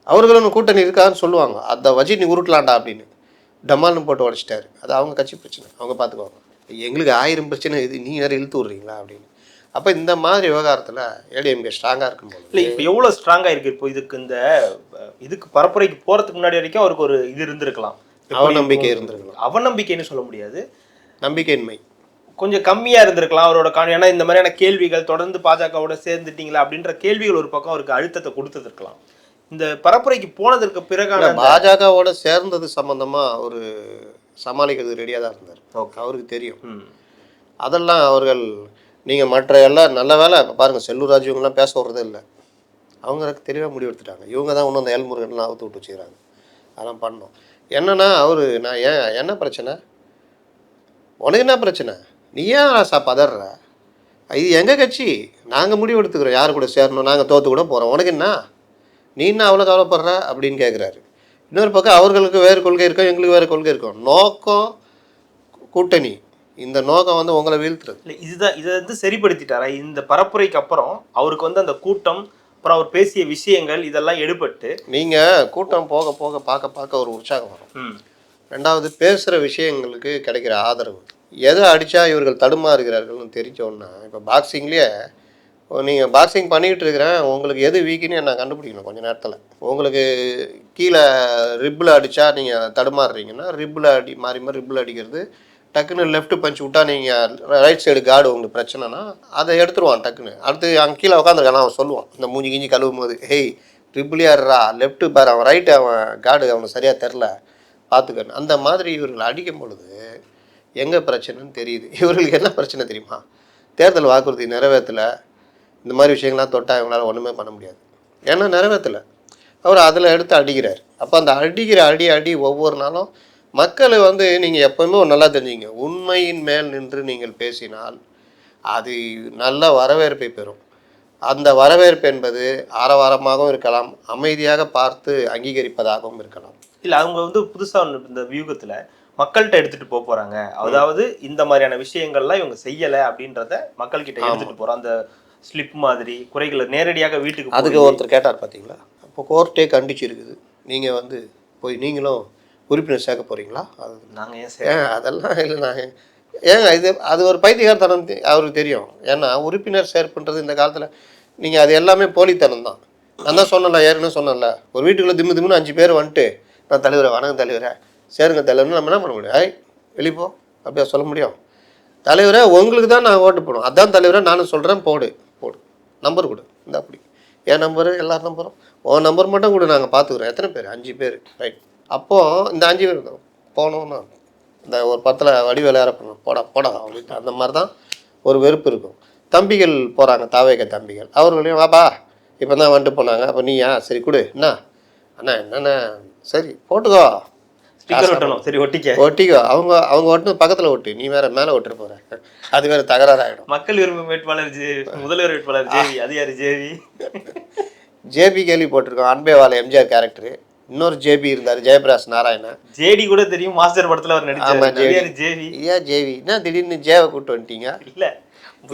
அவர்களும் கூட்டணி இருக்கான்னு சொல்லுவாங்க, அதை வச்சு நீ உருட்டலாண்டா அப்படின்னு டமால்னு போட்டு உடச்சிட்டாரு. அது அவங்க கட்சி பிரச்சனை, அவங்க பார்த்துக்குவாங்க. எங்களுக்கு 1000 பிரச்சனை, இது நீ வேறு இழுத்து விட்றீங்களா அப்படின்னு. அப்போ இந்த மாதிரி விவகாரத்தில் ஏடிஎம்கே ஸ்ட்ராங்காக இருக்கும் போது இல்லை, இப்போ எவ்வளோ ஸ்ட்ராங்காக இருக்குது. இப்போ இதுக்கு பரப்புரைக்கு போகிறதுக்கு முன்னாடி வரைக்கும் அவருக்கு ஒரு இது இருந்திருக்கலாம், அவநம்பிக்கை இருந்திருக்கலாம். அவநம்பிக்கைன்னு சொல்ல முடியாது, நம்பிக்கையின்மை கொஞ்சம் கம்மியாக இருந்திருக்கலாம் அவரோட ஏன்னா இந்த மாதிரியான கேள்விகள் தொடர்ந்து பாஜகவோட சேர்ந்துட்டீங்களா அப்படின்ற கேள்விகள் ஒரு பக்கம் அவருக்கு அழுத்தத்தை கொடுத்துருக்கலாம். இந்த பரப்புரைக்கு போனதற்கு பிறகான பாஜகவோட சேர்ந்தது சம்பந்தமாக அவர் சமாளிக்கிறது ரெடியாக தான் இருந்தார். அவருக்கு தெரியும் அதெல்லாம். அவர்கள் நீங்கள் மற்ற எல்லாம் நல்ல வேலை பாருங்கள், செல்லூர் ராஜு இவங்கெல்லாம் பேச விட்றதே இல்லை, அவங்களுக்கு தெளிவாக முடிவு எடுத்துட்டாங்க. இவங்க தான் இன்னும் அந்த எல் முருகன்லாம் அவுத்து விட்டு வச்சுக்கிறாங்க. அதெல்லாம் பண்ணோம். என்னன்னா அவர், நான் என்ன பிரச்சனை, உனக்கு என்ன பிரச்சனை, நீ ஏன் பதற, இது எங்கள் கட்சி, நாங்கள் முடிவு எடுத்துக்கிறோம் யார் கூட சேரணும், நாங்கள் தோற்று கூட போகிறோம், உனக்கு என்ன, நீ என்ன அவ்வளோ கவலைப்படுற அப்படின்னு கேட்குறாரு. இன்னொரு பக்கம் அவர்களுக்கு வேறு கொள்கை இருக்கும், எங்களுக்கு வேறு கொள்கை இருக்கும். நோக்கம் கூட்டணி, இந்த நோக்கம் வந்து உங்களை வீழ்த்துறது இல்லை. இதை வந்து சரிப்படுத்திட்டாரா இந்த பரப்புரைக்கு அப்புறம்? அவருக்கு வந்து அந்த கூட்டம், அப்புறம் அவர் பேசிய விஷயங்கள் இதெல்லாம் எடுபட்டு நீங்கள் கூட்டம் போக போக பார்க்க ஒரு உற்சாகம் வரும். ரெண்டாவது, பேசுகிற விஷயங்களுக்கு கிடைக்கிற ஆதரவு, எதை அடித்தா இவர்கள் தடுமாறுகிறார்கள்னு தெரிஞ்சோன்னா, இப்போ பாக்ஸிங்லேயே நீங்கள் பாக்ஸிங் பண்ணிக்கிட்டு இருக்கிறேன், உங்களுக்கு எது வீக்குன்னு நான் கண்டுபிடிக்கணும் கொஞ்சம் நேரத்தில். உங்களுக்கு கீழே ரிப்பில் அடித்தா நீங்கள் தடுமாறுறீங்கன்னா, ரிப்பில் மாறி ரிப்பில் அடிக்கிறது, டக்குன்னு லெஃப்ட் பஞ்ச் விட்டா நீங்கள் ரைட் சைடு கார்டு உங்களுக்கு பிரச்சனைனா அதை எடுத்துருவான் டக்குன்னு. அடுத்து அங்கே கீழே உட்காந்துருக்கான், அவன் சொல்லுவான் இந்த மூஞ்சி கிஞ்சி கழுவும் போது, ஹேய் ட்ரிபிளியாடுறா, லெஃப்ட்டு பாரு, அவன் ரைட்டு, அவன் கார்டு அவனுக்கு சரியாக தெரில பார்த்துக்கணும். அந்த மாதிரி இவர்கள் அடிக்கும் பொழுது எங்கே பிரச்சனைன்னு தெரியுது. இவர்களுக்கு என்ன பிரச்சனை தெரியுமா, தேர்தல் வாக்குறுதி நிறைவேற்றலை, இந்த மாதிரி விஷயங்கள்லாம் தொட்டால் இவங்களால் ஒன்றுமே பண்ண முடியாது, ஏன்னா நிறைவேற்றலை. அவர் அதில் எடுத்து அடிக்கிறார். அப்போ அந்த அடிக்கிற அடி ஒவ்வொரு நாளும் மக்களை வந்து நீங்கள் எப்போவுமே நல்லா தெரிஞ்சுங்க, உண்மையின் மேல் நின்று நீங்கள் பேசினால் அது நல்ல வரவேற்பை பெறும். அந்த வரவேற்பு என்பது ஆரவாரமாகவும் இருக்கலாம், அமைதியாக பார்த்து அங்கீகரிப்பதாகவும் இருக்கலாம். இல்லை, அவங்க வந்து புதுசாக இந்த வியூகத்தில் மக்கள்கிட்ட எடுத்துகிட்டு போகிறாங்க. அதாவது இந்த மாதிரியான விஷயங்கள்லாம் இவங்க செய்யலை அப்படின்றத மக்கள்கிட்ட எடுத்துகிட்டு போகிறோம். அந்த ஸ்லிப் மாதிரி குறைகளை நேரடியாக வீட்டுக்கு. அதுக்கு ஒருத்தர் கேட்டார் பார்த்தீங்களா, அப்போ கோர்ட்டே கண்டிச்சு இருக்குது, நீங்கள் வந்து போய் நீங்களும் உறுப்பினர் சேர்க்க போகிறீங்களா, அது நாங்கள் ஏன் அதெல்லாம் இல்லை, நாங்கள் ஏங்க அது ஒரு பைத்தியகாரத்தனம் அவருக்கு தெரியும். ஏன்னா உறுப்பினர் சேர்ப்புன்றது இந்த காலத்தில் நீங்கள் அது எல்லாமே போலித்தனம் தான். நான் தான் சொன்னல, ஏற்கனவே சொன்னேன்ல, ஒரு வீட்டுக்குள்ளே திம்முன்னு 5 பேர் வந்துட்டு நான் தலைவரை வணக்கம் தலைவரை சேருங்க தலைவர்னு நம்ம என்ன பண்ண முடியும்? வெளிப்போ அப்படியா சொல்ல முடியும்? தலைவரை உங்களுக்கு தான் நான் ஓட்டு போடுவோம், அதான் தலைவரை நானும் சொல்கிறேன், போடு நம்பர் கொடு, இந்த அப்படி என் நம்பரு எல்லா நம்பரும் உன் நம்பர் மட்டும் கூட நாங்கள் பார்த்துக்குறோம். எத்தனை பேர்? 5 பேர். ரைட். அப்போது இந்த 5 பேர் போனோம்னா இந்த ஒரு படத்தில் வடிவேல பண்ணணும் போடா அப்படின்ட்டு அந்த மாதிரி தான் ஒரு வெறுப்பு இருக்கும். தம்பிகள் போகிறாங்க, தாவேக தம்பிகள், அவர்களையும் வாப்பா இப்போ தான் வந்துட்டு போனாங்க, அப்போ நீயா சரி கொடு, என்ன அண்ணா என்னண்ணா சரி போட்டுக்கோ, சரி ஒட்டிக்கோ, அவங்க ஒட்டு பக்கத்தில் ஒட்டு, நீ வேற மேலே ஒட்டுட்டு போற, அது வேற தகராறாயிடும். மக்கள் விரும்பும் வேட்பாளர் முதல்வர் வேட்பாளர் ஜேவி, அது யாரு? ஜேபி கேள்வி போட்டிருக்கோம், அன்பேவால எம்ஜிஆர் கேரக்டர். இன்னொரு ஜேபி இருந்தார், ஜெயபிரகாஷ் நாராயணன். ஜேடி கூட தெரியும், மாஸ்டர் படத்துல அவர் நடிச்சாரு. ஜேவி என்ன திடீர்னு ஜேவை கூட்டு வந்துட்டீங்க? இல்ல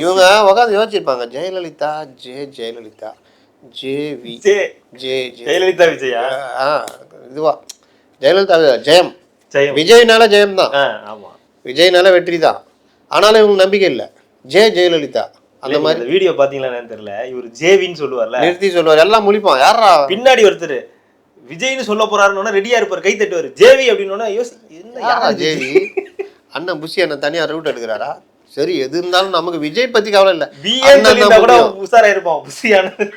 இவங்க உட்காந்து யோசிச்சிருப்பாங்க, ஜெயலலிதா ஜெயலலிதா ஜேவி ஜெயலலிதா விஜயா, இதுவா ஜெயலலிதா ஜெயம், விஜய்னால ஜெயம் தான், விஜய்னால வெற்றி தான். ஆனாலும் இவங்களுக்கு நம்பிக்கை இல்லை, ஜெயலலிதா. அந்த மாதிரி வீடியோ பாத்தீங்களா தெரியல, இவர் ஜேவின்னு சொல்லுவார்ல, நிறுத்தி சொல்லுவார், எல்லாம் முழிப்பான். யாரா பின்னாடி ஒருத்தர் விஜய்னு சொல்ல போறாருன்னு ரெடியா இருப்பார், கை தட்டுவார், ஜேவி அப்படின்னு யாரா ஜேவி? அண்ணன் புஷி அண்ணன் தனியா ரூட் எடுக்கிறாரா? சரி, எது இருந்தாலும் நமக்கு விஜய் பத்தி கவலை இல்லை, கூட உசாரா இருப்போம். புஷி அண்ணன்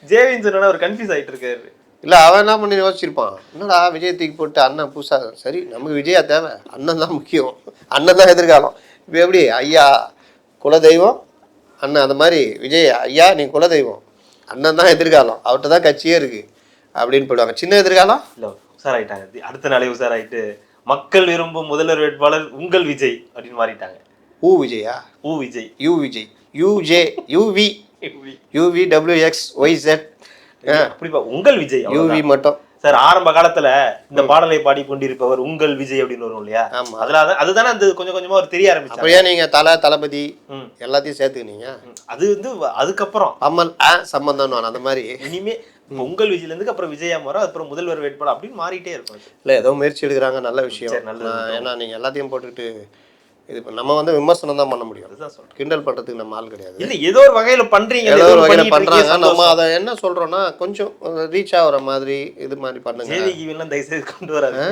ஜேவின்னு சொன்னா ஒரு கன்ஃபியூஸ் ஆயிட்டு இருக்காரு. இல்லை, அவன் என்ன பண்ணி யோசிச்சிருப்பான், என்னடா விஜய் தூக்கி போட்டு அண்ணன் புதுசா, சரி நமக்கு விஜயா தேவை, அண்ணன் தான் முக்கியம், அண்ணன் தான் எதிர்காலம். இப்போ எப்படி ஐயா குலதெய்வம் அண்ணன், அந்த மாதிரி விஜய் ஐயா நீ குலதெய்வம், அண்ணன் தான் எதிர்காலம், அவர்கிட்ட தான் கட்சியே இருக்கு அப்படின்னு போயிடுவாங்க. சின்ன எதிர்காலம் இல்லை உஷாராயிட்டாங்க, அடுத்த நாளே உஷாராயிட்டு மக்கள் விரும்பும் முதல்வர் வேட்பாளர் உங்கள் விஜய் அப்படின்னு மாறிட்டாங்க. Vijaya Vijay Vijay UJ UV UVWXYZ அப்படிப்பா உங்கள் விஜய் யூவி மட்டும். சார் ஆரம்ப காலத்துல இந்த பாடலை பாடி கொண்டிருப்பவர் உங்கள் விஜய் அப்படின்னு வரும் இல்லையா, அதுதானே அந்த கொஞ்சம் கொஞ்சமா ஒரு தெரிய ஆரம்பிச்சு. அப்படியே நீங்க தளபதி எல்லாத்தையும் சேர்த்துக்கினீங்க, அது அதுக்கப்புறம் அம்மல் சம்பந்தம் அந்த மாதிரி இனிமே உங்கள் விஜய்ல இருந்து அப்புறம் விஜயா மாறும், அப்புறம் முதல்வர் வேட்பாளர் அப்படின்னு மாறிட்டே இருக்கும். இல்லை ஏதோ முயற்சி எடுக்கிறாங்க, நல்ல விஷயம். ஏன்னா நீங்க எல்லாத்தையும் போட்டுக்கிட்டு இது நம்ம வந்து விமர்சனம் தான் பண்ண முடியும், கிண்டல் பண்றதுக்கு நம்ம ஆள் கிடையாது. இல்லை ஏதோ ஒரு வகையில பண்றீங்க, ஏதோ ஒரு வகையில பண்றாங்க. நம்ம அதை என்ன சொல்றோம்னா கொஞ்சம் ரீச் ஆகுற மாதிரி இது மாதிரி பண்ணுங்க. தயவுசெய்து கொண்டு வராங்க.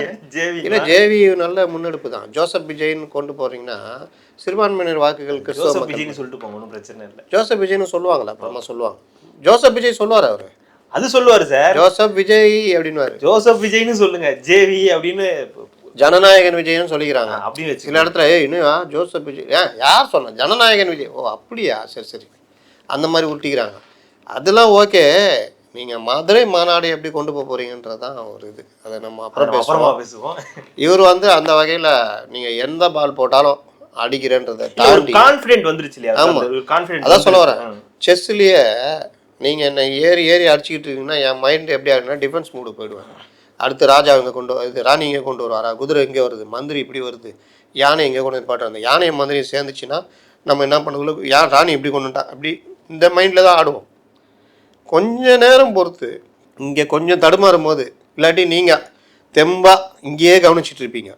இல்லை ஜேவி நல்ல முன்னெடுப்பு தான். ஜோசப் விஜய்னு கொண்டு போறீங்கன்னா சிறுபான்மையினர் வாக்குகளுக்கு சொல்லிட்டு போங்க, ஒன்றும் பிரச்சனை இல்லை. ஜோசப் விஜய்னு சொல்லுவாங்களா? அப்புறமா சொல்லுவாங்க ஜோசப் விஜய் சொல்லுவார், அவரு அது சொல்லுவாரு சார், ஜோசப் விஜய் அப்படின்னு. ஜோசப் விஜய்னு சொல்லுங்க, ஜேவி அப்படின்னு ஜனநாயகன் விஜய்னு சொல்லிக்கிறாங்க. அப்படி சில இடத்துல இன்னும் ஜோசப் விஜய் யார் சொன்ன ஜனநாயகன் விஜய், ஓ அப்படியா சரி அந்த மாதிரி உருட்டிக்கிறாங்க. அதெல்லாம் ஓகே, நீங்கள் மதுரை மாநாடு எப்படி கொண்டு போக போறீங்கன்றதான் ஒரு இது, அதை நம்ம அப்புறமா பேசுவோம். இவர் வந்து அந்த வகையில் நீங்கள் எந்த பால் போட்டாலும் அடிக்கிறேன்றதை தாண்டி கான்ஃபிடென்ட் வந்துருச்சு இல்லையா? ஆமாம், அதான் சொல்ல வரேன். செஸ்லேயே நீங்கள் என்ன ஏறி அடிச்சுக்கிட்டு இருக்கீங்கன்னா என் மைண்ட் எப்படி ஆகுதுன்னா டிஃபென்ஸ் மூடு போயிடுவேன். அடுத்து ராஜா இங்கே ராணி இங்கே கொண்டு வருவாரா, குதிரை இங்கே வருது, மந்திரி இப்படி வருது, யானை இங்கே கொண்டு வந்து பாட்டு, அந்த யானையை மந்திரியும் சேர்ந்துச்சுன்னா நம்ம என்ன பண்ணுறதுல ராணி இப்படி கொண்டுட்டா அப்படி இந்த மைண்டில் தான் ஆடுவோம். கொஞ்ச நேரம் பொறுத்து இங்கே கொஞ்சம் தடுமாறும் போது இல்லாட்டி நீங்கள் தெம்பா இங்கேயே கவனிச்சிட்டு இருப்பீங்க,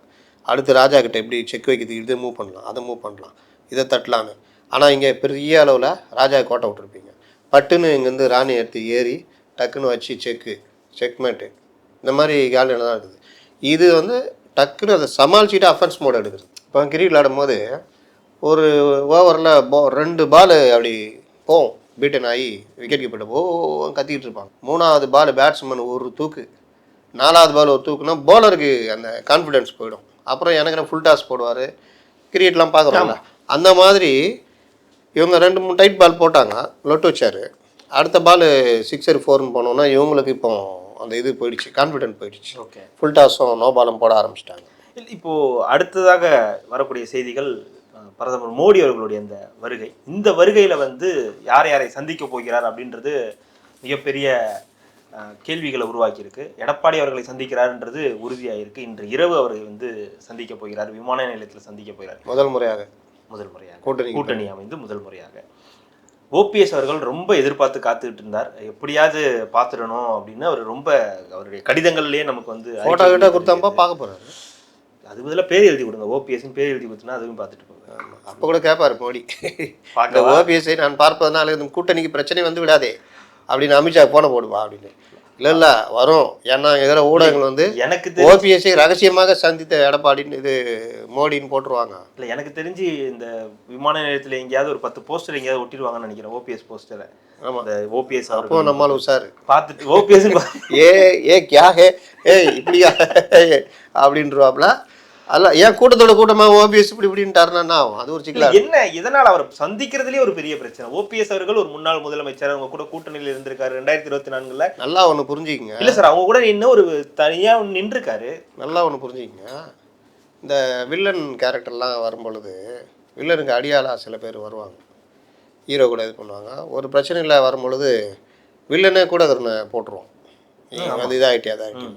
அடுத்து ராஜா கிட்ட எப்படி செக் வைக்கிறதுக்கு இதை மூவ் பண்ணலாம், அதை மூவ் பண்ணலாம், இதை தட்டலான்னு. ஆனால் இங்கே பெரிய அளவில் ராஜா கோட்டை விட்டுருப்பீங்க, பட்டுன்னு இங்கேருந்து ராணி எடுத்து ஏறி டக்குன்னு வச்சு செக்மேட்டு இந்த மாதிரி காலில் தான் இருக்குது. இது வந்து டக்குன்னு அதை சமாளிச்சுட்டு அஃபென்ஸ் மோட் எடுக்குது. இப்போ கிரிக்கெட் விளையாடும் போது ஒரு ஓவரில் 2 பால் அப்படி போகும், பீட்டன் ஆகி விக்கெட் கீப்பர்ட்ட கத்திக்கிட்டு இருப்பாங்க. 3வது பால் பேட்ஸ்மேன் ஒரு தூக்கு, 4வது பால் ஒரு தூக்குனா பவுலருக்கு அந்த கான்ஃபிடென்ஸ் போயிடும். அப்புறம் எனக்கு ஃபுல் டாஸ் போடுவார், கிரிக்கெட்லாம் பார்க்குறாங்க. அந்த மாதிரி இவங்க 2-3 டைட் பால் போட்டாங்க, லொட்டு வச்சார், அடுத்த பால் 6 4 போனோன்னா இவங்களுக்கு இப்போ அந்த இது போயிடுச்சு, கான்ஃபிடென்ட் போயிடுச்சு. ஓகே, ஃபுல் டாஸும் நோ பாலும் போட ஆரம்பிச்சிட்டாங்க. இப்போது அடுத்ததாக வரக்கூடிய செய்திகள் பிரதமர் மோடி அவர்களுடைய அந்த வருகை, இந்த வருகையில் வந்து யாரை சந்திக்க போகிறார் அப்படின்றது மிகப்பெரிய கேள்விகளை உருவாக்கியிருக்கு. எடப்பாடி அவர்களை சந்திக்கிறார்ன்றது உறுதியாயிருக்கு. இன்று இரவு அவரை வந்து சந்திக்க போகிறார், விமான நிலையத்தில் சந்திக்க போகிறார். முதல் முறையாக கூட்டணி அமைந்து முதல் முறையாக. ஓபிஎஸ் அவர்கள் ரொம்ப எதிர்பார்த்து காத்துக்கிட்டு இருந்தார், எப்படியாவது பார்த்துடணும் அப்படின்னு. அவர் ரொம்ப அவருடைய கடிதங்கள்லேயே நமக்கு வந்து ஃபோட்டோ கிட்ட கொடுத்தாம்பா பார்க்க போகிறாரு. அது பதிலாக பேர் எழுதி கொடுங்க, ஓபிஎஸ்ன்னு பேர் எழுதி கொடுத்தனா அதுவும் பார்த்துட்டு போங்க. அப்போ கூட கேட்பாரு மோடி, பார்க்க ஓபிஎஸ்ஐ நான் பார்ப்பதனால கூட்டணிக்கு பிரச்சனை வந்து விடாதே, அப்படின்னு அமித்ஷா போன போடுவா அப்படின்னு. இல்லை வரும். ஏன்னா இதர ஊடகங்கள் வந்து எனக்கு ஓபிஎஸ்ஐ ரகசியமாக சந்தித்த எடப்பாடின்னு இது மோடின்னு போட்டுருவாங்க. இல்லை எனக்கு தெரிஞ்சு இந்த விமான நிலையத்தில் எங்கேயாவது ஒரு 10 போஸ்டர் எங்கேயாவது ஒட்டிடுவாங்கன்னு நினைக்கிறேன், ஓபிஎஸ் போஸ்டரை. ஆமாம், அந்த ஓபிஎஸ் அப்போ நம்மளால உஷாரு பார்த்துட்டு ஓபிஎஸ் ஏ கியா ஹே இப்படியா அப்படின்றவாப்ல. அல்ல ஏன் கூட்டத்தோட கூட்டமாக ஓபிஎஸ் இப்படின்ட்டாருன்னா அது ஒரு சிக்கலா என்ன. இதனால் அவர் சந்திக்கிறதுலேயே ஒரு பெரிய பிரச்சனை. ஓபிஎஸ் அவர்கள் ஒரு முன்னாள் முதலமைச்சர், அவங்க கூட கூட்டணியில் இருந்திருக்காரு 2024. நல்லா ஒன்று புரிஞ்சுக்கிங்க. இல்லை சார், அவங்க கூட இன்னும் ஒரு தனியாக நின்றுருக்காரு. நல்லா ஒன்று புரிஞ்சுக்கிங்க. இந்த வில்லன் கேரக்டர்லாம் வரும்பொழுது வில்லனுக்கு அடியாளாக சில பேர் வருவாங்க, ஹீரோ கூட இது பண்ணுவாங்க. ஒரு பிரச்சனையில் வரும்பொழுது வில்லனே கூட அதனை போட்டுருவோம், அது இதாகிட்டே அதாகிட்டு.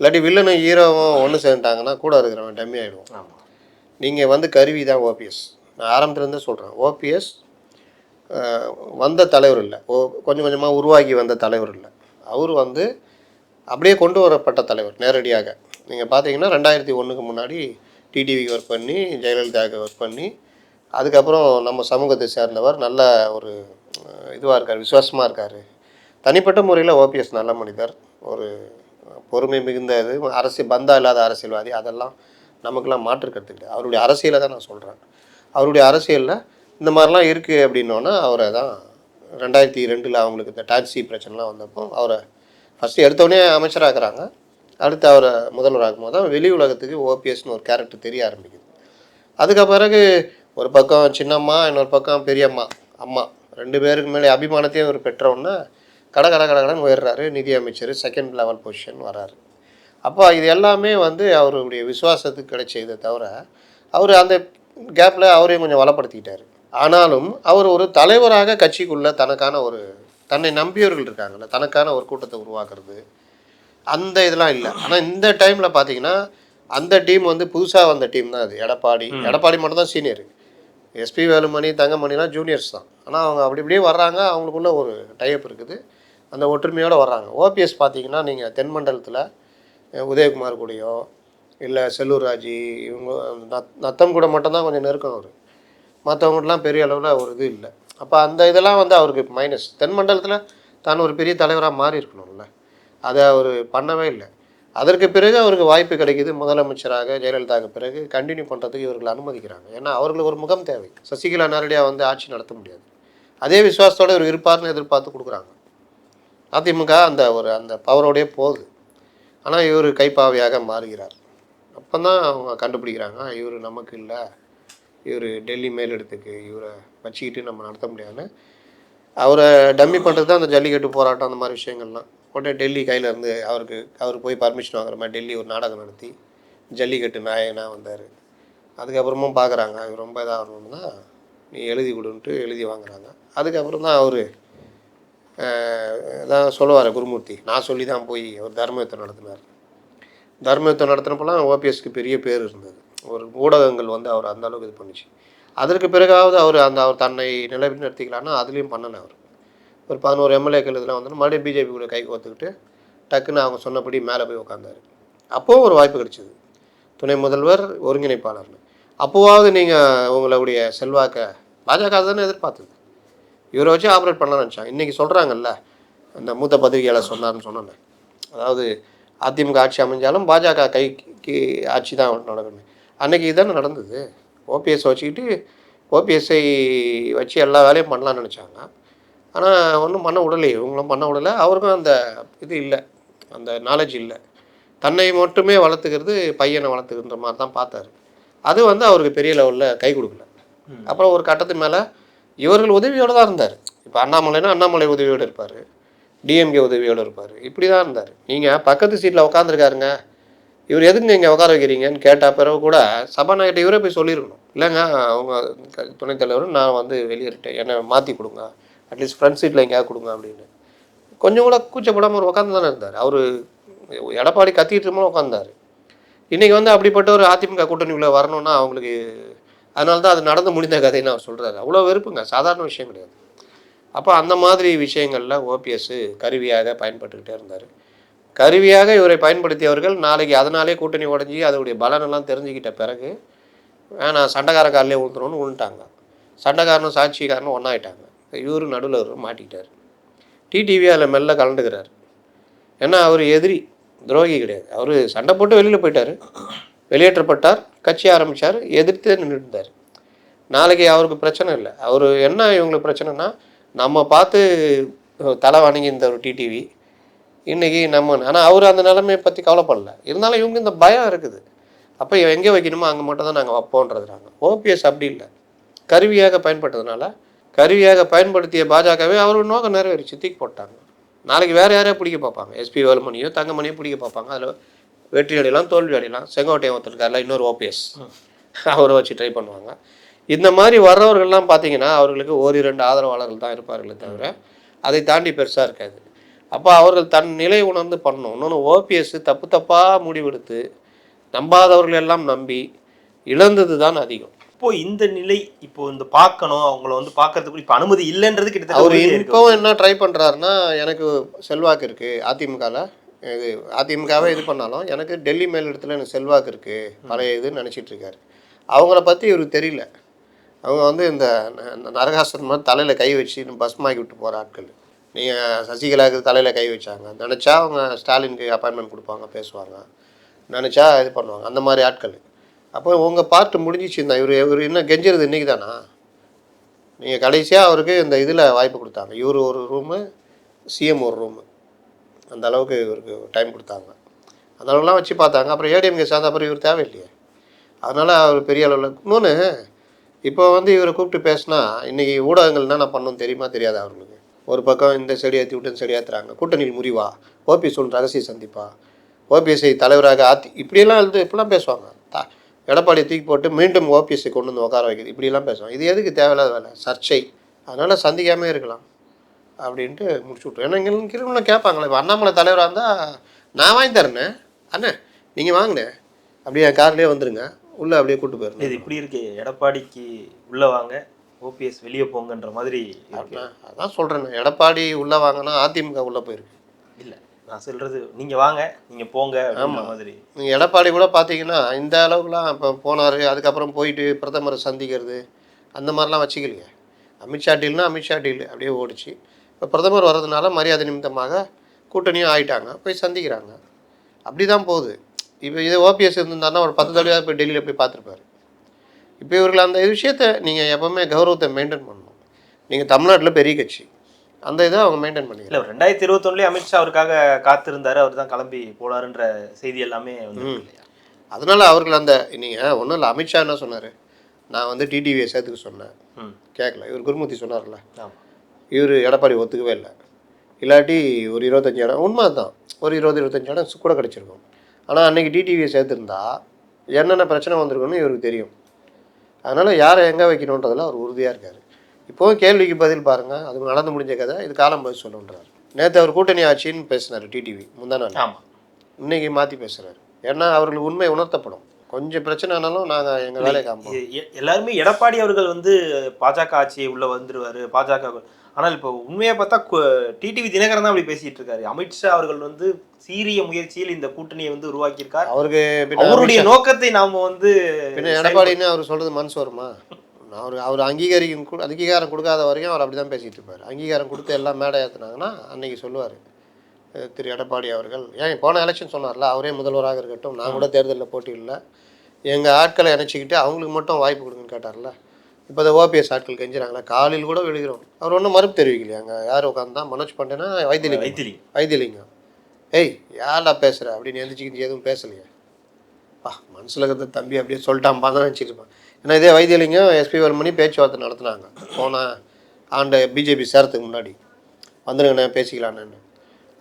இல்லாட்டி வில்லனும் ஹீரோவும் ஒன்று சேர்ந்துட்டாங்கன்னா கூட இருக்கிறவன் டம்மி ஆகிடுவோம். நீங்கள் வந்து கருவி தான் ஓபிஎஸ். நான் ஆரம்பத்துலேருந்தே சொல்கிறேன், ஓபிஎஸ் வந்த தலைவர் இல்லை, கொஞ்சம் கொஞ்சமாக உருவாகி வந்த தலைவர் இல்லை. அவர் வந்து அப்படியே கொண்டு வரப்பட்ட தலைவர் நேரடியாக. நீங்கள் பார்த்தீங்கன்னா 2001 முன்னாடி டிடிவிக்கு ஒர்க் பண்ணி, ஜெயலலிதாவுக்கு ஒர்க் பண்ணி, அதுக்கப்புறம் நம்ம சமூகத்தை சேர்ந்தவர், நல்ல ஒரு இதுவாக இருக்கார், விசுவாசமாக இருக்கார். தனிப்பட்ட முறையில் ஓபிஎஸ் நல்ல மனிதர், ஒரு பொறுமை மிகுந்த இது, அரசியல் பந்தா இல்லாத அரசியல்வாதி. அதெல்லாம் நமக்கெல்லாம் மாற்றுக்கிறது இல்லை. அவருடைய அரசியலை தான் நான் சொல்கிறேன். அவருடைய அரசியலில் இந்த மாதிரிலாம் இருக்குது அப்படின்னோன்னா அவரை தான் 2002 அவங்களுக்கு இந்த டாக்ஸி பிரச்சனைலாம் வந்தப்போ அவரை ஃபஸ்ட்டு எடுத்தோடனே அமைச்சராகிறாங்க. அடுத்து அவரை முதல்வராகும் போது தான் வெளி உலகத்துக்கு ஓபிஎஸ்னு ஒரு கேரக்டர் தெரிய ஆரம்பிக்குது. அதுக்கு பிறகு ஒரு பக்கம் சின்னம்மா, இன்னொரு பக்கம் பெரியம்மா, அம்மா, 2 பேருக்கு மேலே அபிமானத்தையும் அவர் பெற்றவுடனே கடன் உயர்றாரு, நிதி அமைச்சர், செகண்ட் லெவல் பொசிஷன் வராரு. அப்போ இது எல்லாமே வந்து அவருடைய விசுவாசத்துக்கு கிடைச்சதை தவிர அவர் அந்த கேப்பில் அவரையும் கொஞ்சம் வளப்படுத்திக்கிட்டார். ஆனாலும் அவர் ஒரு தலைவராக கட்சிக்குள்ளே தனக்கான ஒரு தன்னை நம்பியவர்கள் இருக்காங்கல்ல, தனக்கான ஒரு கூட்டத்தை உருவாக்குறது, அந்த இதெல்லாம் இல்லை. ஆனால் இந்த டைமில் பார்த்தீங்கன்னா அந்த டீம் வந்து புதுசாக வந்த டீம் தான் அது. எடப்பாடி மட்டும் தான் சீனியர், எஸ்பி வேலுமணி, தங்கமணிலாம் ஜூனியர்ஸ் தான். ஆனால் அவங்க அப்படி இப்படியே வர்றாங்க, அவங்களுக்குள்ள ஒரு டைப் இருக்குது, அந்த ஒற்றுமையோடு வர்றாங்க. ஓபிஎஸ் பார்த்தீங்கன்னா நீங்கள் தென்மண்டலத்தில் உதயகுமார் கூடயோ இல்லை செல்லூர் ராஜி, இவங்க நத்தம் கூட மட்டும்தான் கொஞ்சம் நெருக்கம் அவர், மற்றவங்களாம் பெரிய அளவில் ஒரு இது இல்லை. அப்போ அந்த இதெல்லாம் வந்து அவருக்கு மைனஸ். தென்மண்டலத்தில் தான் ஒரு பெரிய தலைவராக மாறி இருக்கணும்ல, அதை அவர் பண்ணவே இல்லை. அதற்கு பிறகு அவருக்கு வாய்ப்பு கிடைக்கிது, முதலமைச்சராக ஜெயலலிதாவுக்கு பிறகு கண்டினியூ பண்ணுறதுக்கு இவர்கள் அனுமதிக்கிறாங்க. ஏன்னா அவர்களுக்கு ஒரு முகம் தேவை. சசிகலா நேரடியாக வந்து ஆட்சி நடத்த முடியாது, அதே விசுவாசத்தோடு இவர் இருப்பார்னு எதிர்பார்த்து கொடுக்குறாங்க. அதிமுக அந்த பவரோடையே போகுது. ஆனால் இவர் கைப்பாவையாக மாறுகிறார். அப்போ தான் அவங்க கண்டுபிடிக்கிறாங்க, இவர் நமக்கு இல்லை, இவர் டெல்லி மேலிடத்துக்கு இவரை வச்சுக்கிட்டு நம்ம நடத்த முடியாதுன்னு. அவரை டம்மி பண்ணுறது தான் அந்த ஜல்லிக்கட்டு போராட்டம், அந்த மாதிரி விஷயங்கள்லாம். உடனே டெல்லி கையில் இருந்து அவர் போய் பர்மிஷன் வாங்குற மாதிரி டெல்லி ஒரு நாடகம் நடத்தி ஜல்லிக்கட்டு நாயகனாக வந்தார். அதுக்கப்புறமும் பார்க்குறாங்க இவர் ரொம்ப இதாக வரணும்னா நீ எழுதி கொடுன்ட்டு எழுதி வாங்குறாங்க. அதுக்கப்புறம் தான் அவர் தான் சொல்லுவார் குருமூர்த்தி, நான் சொல்லி தான் போய் அவர் தர்மயுத்தம் நடத்தினார். தர்மயுத்தம் நடத்தினப்பெல்லாம் ஓபிஎஸ்க்கு பெரிய பேர் இருந்தது, ஒரு ஊடகங்கள் வந்து அவர் அந்த அளவுக்கு இது பண்ணிச்சு. அதற்கு பிறகாவது அவர் தன்னை நிலைநிறுத்திக்கலான்னா அதுலேயும் பண்ணலை. அவர் ஒரு 11 எம்எல்ஏக்கள் இதெல்லாம் வந்து மறுபடியும் பிஜேபி கூட கை கோத்துக்கிட்டு டக்குன்னு அவங்க சொன்னபடி மேலே போய் உட்காந்தார். அப்போவும் ஒரு வாய்ப்பு கிடைச்சிது, துணை முதல்வர், ஒருங்கிணைப்பாளர்னு. அப்போவாவது நீங்கள் உங்களுடைய செல்வாக்கை பாஜக தானே எதிர்பார்த்தது, இவரை வச்சு ஆப்ரேட் பண்ணலாம்னு நினச்சாங்க. இன்றைக்கி சொல்கிறாங்கல்ல, அந்த மூத்த பத்திரிகையாளர் சொன்னார்னு சொன்னேன், அதாவது அதிமுக ஆட்சி அமைஞ்சாலும் பாஜக கைக்கு ஆட்சி தான் நடக்கணும். அன்றைக்கி இதுதானே நடந்தது. ஓபிஎஸ் வச்சுக்கிட்டு ஓபிஎஸ்ஐ வச்சு எல்லா வேலையும் பண்ணலான்னு நினச்சாங்க. ஆனால் ஒன்றும் பண்ண விடலை, இவங்களும் பண்ண விடலை. அவருக்கும் அந்த இது இல்லை, அந்த நாலேஜ் இல்லை. தன்னை மட்டுமே வளர்த்துக்கிறது, பையனை வளர்த்துக்கிற மாதிரி தான் பார்த்தாரு. அது வந்து அவருக்கு பெரிய லெவலில் கை கொடுக்கல. அப்புறம் ஒரு கட்டத்து மேலே இவர்கள் உதவியோடு தான் இருந்தார். இப்போ அண்ணாமலை உதவியோடு இருப்பார், டிஎம்கே உதவியோடு இருப்பார், இப்படி தான் இருந்தார். நீங்கள் பக்கத்து சீட்டில் உட்காந்துருக்காருங்க, இவர் எதுங்க இங்கே உட்கார வைக்கிறீங்கன்னு கேட்டால் பிறகு கூட சபாநாயகர்கிட்ட இவரே போய் சொல்லியிருக்கணும், இல்லைங்க அவங்க துணைத் தலைவர் நான் வந்து வெளியேறிட்டேன், என்னை மாற்றி கொடுங்க, அட்லீஸ்ட் ஃப்ரண்ட் சீட்டில் எங்கேயாவது கொடுங்க அப்படின்னு. கொஞ்சம் கூட கூச்சப்படாமல் அவர் உட்காந்து தானே இருந்தார். அவர் எடப்பாடி கத்திட்டு இருந்தாலும் உட்காந்தார். இன்றைக்கி வந்து அப்படிப்பட்ட ஒரு அதிமுக கூட்டணிக்குள்ளே வரணும்னா அவங்களுக்கு, அதனால தான் அது நடந்து முடிந்த கதைன்னு அவர் சொல்கிறாரு. அவ்வளோ வெறுப்புங்க, சாதாரண விஷயம் கிடையாது. அப்போ அந்த மாதிரி விஷயங்களில் ஓபிஎஸ் கருவியாக பயன்பட்டுக்கிட்டே இருந்தார். கருவியாக இவரை பயன்படுத்தியவர்கள் நாளைக்கு அதனாலே கூட்டணி உடஞ்சி அதோடைய பலனெல்லாம் தெரிஞ்சுக்கிட்ட பிறகு வேணாம் சண்டைக்கார காலிலே ஊற்றுறோன்னு விழுந்துட்டாங்க. சண்டைக்காரனும் சாட்சிக்காரனும் ஒன்றாயிட்டாங்க. இவரு நடுவில் மாட்டிக்கிட்டார். டிடிவி அதில் மெல்ல கலந்துக்கிறார். ஏன்னா அவர் எதிரி, துரோகி கிடையாது. அவர் சண்டை போட்டு வெளியில் போயிட்டார், வெளியேற்றப்பட்டார், கட்சி ஆரம்பித்தார், எதிர்த்து நின்றுட்டார். நாளைக்கு அவருக்கு பிரச்சனை இல்லை. அவர் என்ன இவங்களுக்கு பிரச்சனைனா, நம்ம பார்த்து தலை வணங்கி இந்த ஒரு டிடிவி இன்றைக்கி நம்ம, ஆனால் அவர் அந்த நிலைமையை பற்றி கவலைப்படல. இருந்தாலும் இவங்க இந்த பயம் இருக்குது. அப்போ எங்கே வைக்கணுமோ அங்கே மட்டும் தான் நாங்கள் வைப்போன்றதுறாங்க. ஓபிஎஸ் அப்படி இல்லை, கருவியாக பயன்பட்டதுனால கருவியாக பயன்படுத்திய பாஜகவே அவர் நோக்கம் நிறைவேறிச்சு, தூக்கி போட்டாங்க. நாளைக்கு வேறு யாரையா பிடிக்க பார்ப்பாங்க, எஸ்பி வேலுமணியோ தங்கமணியோ பிடிக்க பார்ப்பாங்க. அதில் வெற்றி அடையலாம், தோல்வி அடையலாம். செங்கோட்டையன் ஒருத்தருக்காரில் இன்னொரு ஓபிஎஸ், அவரை வச்சு ட்ரை பண்ணுவாங்க. இந்த மாதிரி வர்றவர்கள்லாம் பார்த்தீங்கன்னா அவர்களுக்கு 1-2 ஆதரவாளர்கள் தான் இருப்பார்களே தவிர அதை தாண்டி பெருசாக இருக்காது. அப்போ அவர்கள் தன் நிலை உணர்ந்து பண்ணணும். இன்னொன்று, ஓபிஎஸ் தப்பாக முடிவெடுத்து நம்பாதவர்கள் எல்லாம் நம்பி இழந்தது தான் அதிகம். இப்போ இந்த நிலை, இப்போ இந்த பார்க்கணும், அவங்கள வந்து பார்க்கறதுக்கு இப்போ அனுமதி இல்லைன்றது கிட்டத்தட்ட அவர் இப்போ என்ன ட்ரை பண்ணுறாருன்னா, எனக்கு செல்வாக்கு இருக்குது அதிமுகவில், இது அதிமுகவே இது பண்ணாலும் எனக்கு டெல்லி மேலிடத்தில் எனக்கு செல்வாக்கு இருக்குது பழைய இதுன்னு நினச்சிட்டு இருக்காரு. அவங்கள பற்றி இவருக்கு தெரியல. அவங்க வந்து இந்த நரகாசுரன் மாதிரி தலையில் கை வச்சு பஸ்மாக்கி விட்டு போகிற ஆட்கள். நீங்கள் சசிகலாவுக்கு தலையில் கை வச்சாங்க, நினச்சா அவங்க ஸ்டாலினுக்கு அப்பாயின்மெண்ட் கொடுப்பாங்க, பேசுவாங்க, நினச்சா இது பண்ணுவாங்க, அந்த மாதிரி ஆட்கள். அப்போ உங்கள் பார்ட்டு முடிஞ்சிச்சுருந்தா இவர் இன்னும் கெஞ்சிறது இன்றைக்கி தானா? நீங்கள் கடைசியாக அவருக்கு இந்த இதில் வாய்ப்பு கொடுத்தாங்க. இவர் ஒரு ரூமு, சிஎம் ஒரு ரூமு, அந்த அளவுக்கு இவருக்கு டைம் கொடுத்தாங்க. அந்த அளவுலாம் வச்சு பார்த்தாங்க. அப்புறம் ஏடிஎம்கே சார்ந்த அப்புறம் இவர் தேவையில்லையே. அதனால் அவர் பெரிய அளவில். இன்னொன்று, இப்போ வந்து இவரை கூப்பிட்டு பேசினா இன்றைக்கி ஊடகங்கள் என்னென்ன பண்ணணும் தெரியுமா தெரியாது அவர்களுக்கு. ஒரு பக்கம் இந்த செடி ஏற்றி விட்டு இந்த செடி ஏற்றுறாங்க, கூட்டணியில் முறிவா, ஓபிஎஸ் ஒன்று ரகசிய சந்திப்பா, ஓபிஎஸ்ஐ தலைவராக இப்படியெல்லாம் இப்படிலாம் பேசுவாங்க. எடப்பாடியை தூக்கி போட்டு மீண்டும் ஓபிஎஸ்ஐ கொண்டு வந்து உட்கார வைக்குது, இப்படிலாம் பேசுவாங்க. இது எதுக்கு தேவையில்லாத வேலை, சர்ச்சை. அதனால் சந்திக்காமே இருக்கலாம் அப்படின்ட்டு முடிச்சு விட்ருவோம். ஏன்னா இங்கே இருக்கிறவங்களும் கேட்பாங்களே, இப்போ அண்ணாமலை தலைவராக இருந்தால் நான் வாங்கி தரேண்ணே, அண்ணே நீங்கள் வாங்கினேன், அப்படியே கார்லேயே வந்துடுங்க, உள்ளே அப்படியே கூப்பிட்டு போயிருங்க. இது இப்படி இருக்கு, எடப்பாடிக்கு உள்ளே வாங்க, ஓபிஎஸ் வெளியே போங்கன்ற மாதிரி. அதான் சொல்கிறேன், எடப்பாடி உள்ளே வாங்கினா அதிமுக உள்ளே போயிருக்கு. இல்லை, நான் சொல்கிறது நீங்கள் வாங்க நீங்கள் போங்க ஆமாம் மாதிரி. நீங்கள் எடப்பாடி கூட பார்த்தீங்கன்னா இந்த அளவுக்குலாம் இப்போ போனார், அதுக்கப்புறம் போயிட்டு பிரதமரை சந்திக்கிறது அந்த மாதிரிலாம் வச்சுக்கலையே. அமித்ஷா டீல்னா அமித்ஷா டீல் அப்படியே ஓடிச்சு. இப்போ பிரதமர் வர்றதுனால மரியாதை நிமித்தமாக கூட்டணியும் ஆகிட்டாங்க, போய் சந்திக்கிறாங்க, அப்படி தான் போகுது. இப்போ இது ஓபிஎஸ் இருந்திருந்தாருன்னா ஒரு 10 தடவையாக போய் டெல்லியில் போய் பார்த்துருப்பாரு. இப்போ இவர்கள் அந்த விஷயத்தை நீங்கள் எப்போவுமே கௌரவத்தை மெயின்டைன் பண்ணணும். நீங்கள் தமிழ்நாட்டில் பெரிய கட்சி, அந்த இதை அவங்க மெயின்டைன் பண்ணி. இல்லை, 2021 அமித்ஷா அவருக்காக காத்திருந்தார், அவர் தான் கிளம்பி போனாருன்ற செய்தி எல்லாமே வந்து. அதனால் அவர்கள் அந்த நீங்கள் ஒன்றும் இல்லை, அமித்ஷா என்ன சொன்னார், நான் வந்து டிடிவியை சேர்த்துக்க சொன்னேன், கேட்கல. இவர் குருமூர்த்தி சொன்னார்ல, இவர் எடப்பாடி ஒத்துக்கவே இல்லை. இல்லாட்டி ஒரு 25 இடம், உண்மை தான், ஒரு 20-25 இடம் கூட கிடச்சிருக்கும். ஆனால் அன்றைக்கி டிடிவியை சேர்த்துருந்தா என்னென்ன பிரச்சனை வந்திருக்குன்னு இவருக்கு தெரியும். அதனால் யாரை எங்கே வைக்கணுன்றதில் அவர் உறுதியாக இருக்கார். இப்போவும் கேள்விக்கு பதில் பாருங்கள், அது நடந்து முடிஞ்ச கதை, இது காலம் பதில் சொல்லுன்றார். நேற்று அவர் கூட்டணி ஆட்சின்னு பேசினார் டிடிவி, முந்தா நாள். ஆமாம், இன்றைக்கி மாற்றி பேசுகிறார். ஏன்னா அவர்களுக்கு உண்மை உணர்த்தப்படும். கொஞ்சம் பிரச்சனை ஆனாலும் நாங்கள் எங்கள் வேலையை காப்போம். எல்லாருமே எடப்பாடி அவர்கள் வந்து பாஜக ஆட்சியை உள்ளே வந்துடுவார், பாஜக. ஆனால் இப்போ உண்மையாக பார்த்தா டிடிவி தினகரன் தான் அப்படி பேசிகிட்டு இருக்காரு. அமித்ஷா அவர்கள் வந்து சீரிய முயற்சியில் இந்த கூட்டணியை வந்து உருவாக்கியிருக்கார். அவருக்கு அவருடைய நோக்கத்தை நாம் வந்து எடப்பாடின்னு அவர் சொல்கிறது மனசு வருமா? அவர் அங்கீகாரம் கொடுக்காத வரைக்கும் அவர் அப்படி தான் பேசிகிட்டு இருப்பார். அங்கீகாரம் கொடுத்து எல்லாம் மேடை ஏற்றுனாங்கன்னா அன்றைக்கி சொல்லுவார் திரு எடப்பாடி அவர்கள். ஏன் போன எலெக்ஷன் சொன்னார்ல, அவரே முதல்வராக இருக்கட்டும், நான் கூட தேர்தலில் போட்டியில்லை, எங்கள் ஆட்களை இணைச்சிக்கிட்டு அவங்களுக்கு மட்டும் வாய்ப்பு கொடுங்கன்னு கேட்டார்ல. இப்போ இந்த ஓபிஎஸ் ஆட்கள் கெஞ்சுறாங்களா, காலையில் கூட விழுகிறோம். அவர் ஒன்றும் மறுப்பு தெரிவிக்கலையா? அங்கே யார் உட்காந்து தான் மனோஜ் பாண்டேனா வைத்திலிங்கம் ஏய் யாரா பேசுகிற அப்படின்னு எந்திரிச்சிக்கிட்டு எதுவும் பேசலையா? மனசில் இருக்கிற தம்பி அப்படியே சொல்லிட்டாம்பா தான் நினச்சிருப்பான். ஏன்னா இதே வைத்தியலிங்கம் எஸ்பி வேலுமணி பேச்சுவார்த்தை நடத்துனாங்க போன ஆண்டு பிஜேபி சேரத்துக்கு முன்னாடி, வந்துருங்கண்ணே பேசிக்கலான்னு.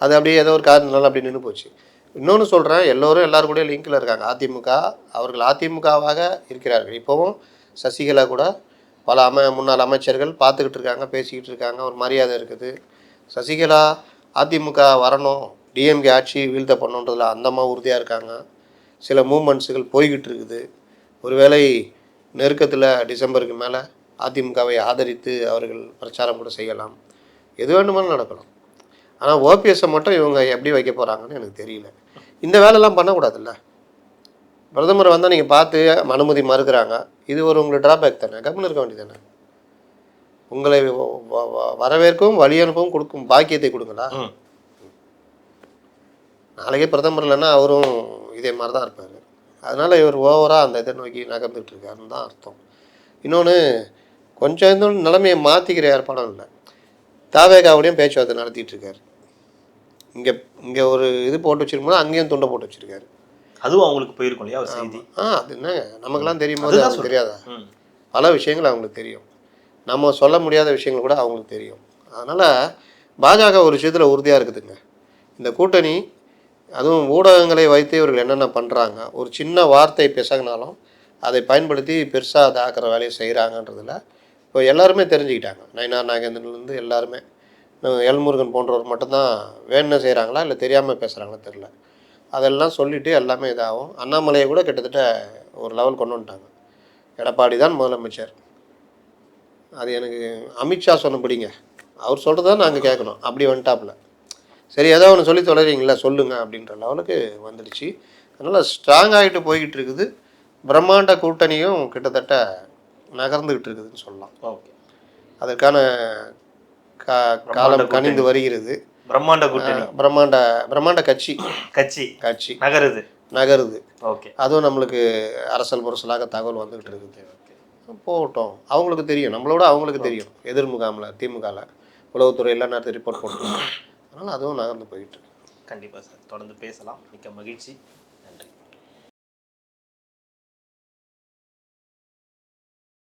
அது அப்படியே ஏதோ ஒரு காரணத்தினால அப்படி நின்று போச்சு. இன்னொன்று சொல்கிறேன், எல்லோரும் கூட லிங்கில் இருக்காங்க. அதிமுக அவர்கள் அதிமுகவாக இருக்கிறார்கள். இப்போவும் சசிகலா கூட பல முன்னாள் அமைச்சர்கள் பார்த்துக்கிட்டு இருக்காங்க, பேசிக்கிட்டு இருக்காங்க, ஒரு மரியாதை இருக்குது. சசிகலா அதிமுக வரணும், டிஎம்கே ஆட்சி வீழ்த்த பண்ணணுன்றதில் அந்தமாக உறுதியாக இருக்காங்க. சில மூமெண்ட்ஸுகள் போய்கிட்டு இருக்குது. ஒருவேளை நெருக்கத்தில் டிசம்பருக்கு மேலே அதிமுகவை ஆதரித்து அவர்கள் பிரச்சாரம் கூட செய்யலாம், எது வேண்டுமானாலும் நடக்கலாம். ஆனால் ஓபிஎஸ்ஸை மட்டும் இவங்க எப்படி வைக்க போகிறாங்கன்னு எனக்கு தெரியல. இந்த வேலைலாம் பண்ணக்கூடாதுல்ல. பிரதமர் வந்தால் நீங்கள் பார்த்து அனுமதி மறுக்கிறாங்க, இது ஒரு உங்களுக்கு ட்ராபேக் தானே, கவர்மெண்ட் இருக்க வேண்டியது தானே. உங்களை வரவேற்கவும் வழி அனுப்பவும் கொடுக்கும் பாக்கியத்தை கொடுங்களா? நாளைக்கே பிரதமர் இல்லைன்னா அவரும் இதே மாதிரி தான் இருப்பார். அதனால் இவர் ஓவராக அந்த இதை நோக்கி நகர்ந்துட்டு இருக்காருன்னு தான் அர்த்தம். இன்னொன்று, கொஞ்சம் இந்த நிலைமையை மாற்றிக்கிற ஏற்பாடும் இல்லை. தாவேகாவுடையும் பேச்சுவார்த்தை நடத்திட்டு இருக்காரு. இங்கே ஒரு இது போட்டு வச்சிருக்கும்போது அங்கேயும் துண்டை போட்டு வச்சிருக்காரு. அதுவும் அவங்களுக்கு போயிருக்கும் இல்லையா ஒரு செய்தி? அது என்னங்க, நமக்கெல்லாம் தெரியும் போது அவங்களுக்கு தெரியாதா? பல விஷயங்கள் அவங்களுக்கு தெரியும். நம்ம சொல்ல முடியாத விஷயங்கள் கூட அவங்களுக்கு தெரியும். அதனால் பாஜக ஒரு விஷயத்தில் உறுதியாக இருக்குதுங்க. இந்த கூட்டணி, அதுவும் ஊடகங்களை வைத்து இவர்கள் என்னென்ன பண்ணுறாங்க, ஒரு சின்ன வார்த்தை பிசகினாலும் அதை பயன்படுத்தி பெருசாக அதை ஆக்கிற வேலையை செய்கிறாங்கன்றதில் இப்போ எல்லாருமே தெரிஞ்சுக்கிட்டாங்க. நயினார் நாகேந்திரன்லேருந்து எல்லாருமே. எல்முருகன் போன்றவர் மட்டும்தான் வேணும்னு செய்கிறாங்களா இல்லை தெரியாமல் பேசுகிறாங்களா தெரில. அதெல்லாம் சொல்லிவிட்டு எல்லாமே இதாகும். அண்ணாமலையை கூட கிட்டத்தட்ட ஒரு லெவல் கொண்டு வந்துட்டாங்க. எடப்பாடி தான் முதலமைச்சர். அது எனக்கு அமித்ஷா சொன்னபடிங்க, அவர் சொல்கிறது தான் நாங்கள் கேட்கணும், அப்படி வந்துட்டாப்புல. சரி, ஏதோ ஒன்று சொல்லி தொலைறீங்களா சொல்லுங்கள் அப்படின்ற லெவலுக்கு வந்துடுச்சு. அதனால் ஸ்ட்ராங் ஆகிட்டு போய்கிட்டு இருக்குது. பிரம்மாண்ட கூட்டணியும் கிட்டத்தட்ட நகர்ந்துக்கிட்டு இருக்குதுன்னு சொல்லலாம். ஓகே, அதற்கான காலம் கனிந்து வருகிறது. பிரம்மாண்ட கூட்டணி, பிரம்மாண்ட கட்சி நகருது. ஓகே, அதுவும் நம்மளுக்கு அரசல் புரசலாக தகவல் வந்துகிட்டு இருக்குது. போகட்டும், அவங்களுக்கு தெரியும், நம்மளோட அவங்களுக்கு தெரியும். எதிர்முகாமில் திமுகவில் உளவுத்துறை எல்லா நேரத்தையும் ரிப்போர்ட் போட்டுருக்கோம். அதனால் அதுவும் நகர்ந்து போயிட்டு. கண்டிப்பாக சார், தொடர்ந்து பேசலாம். மிக்க மகிழ்ச்சி.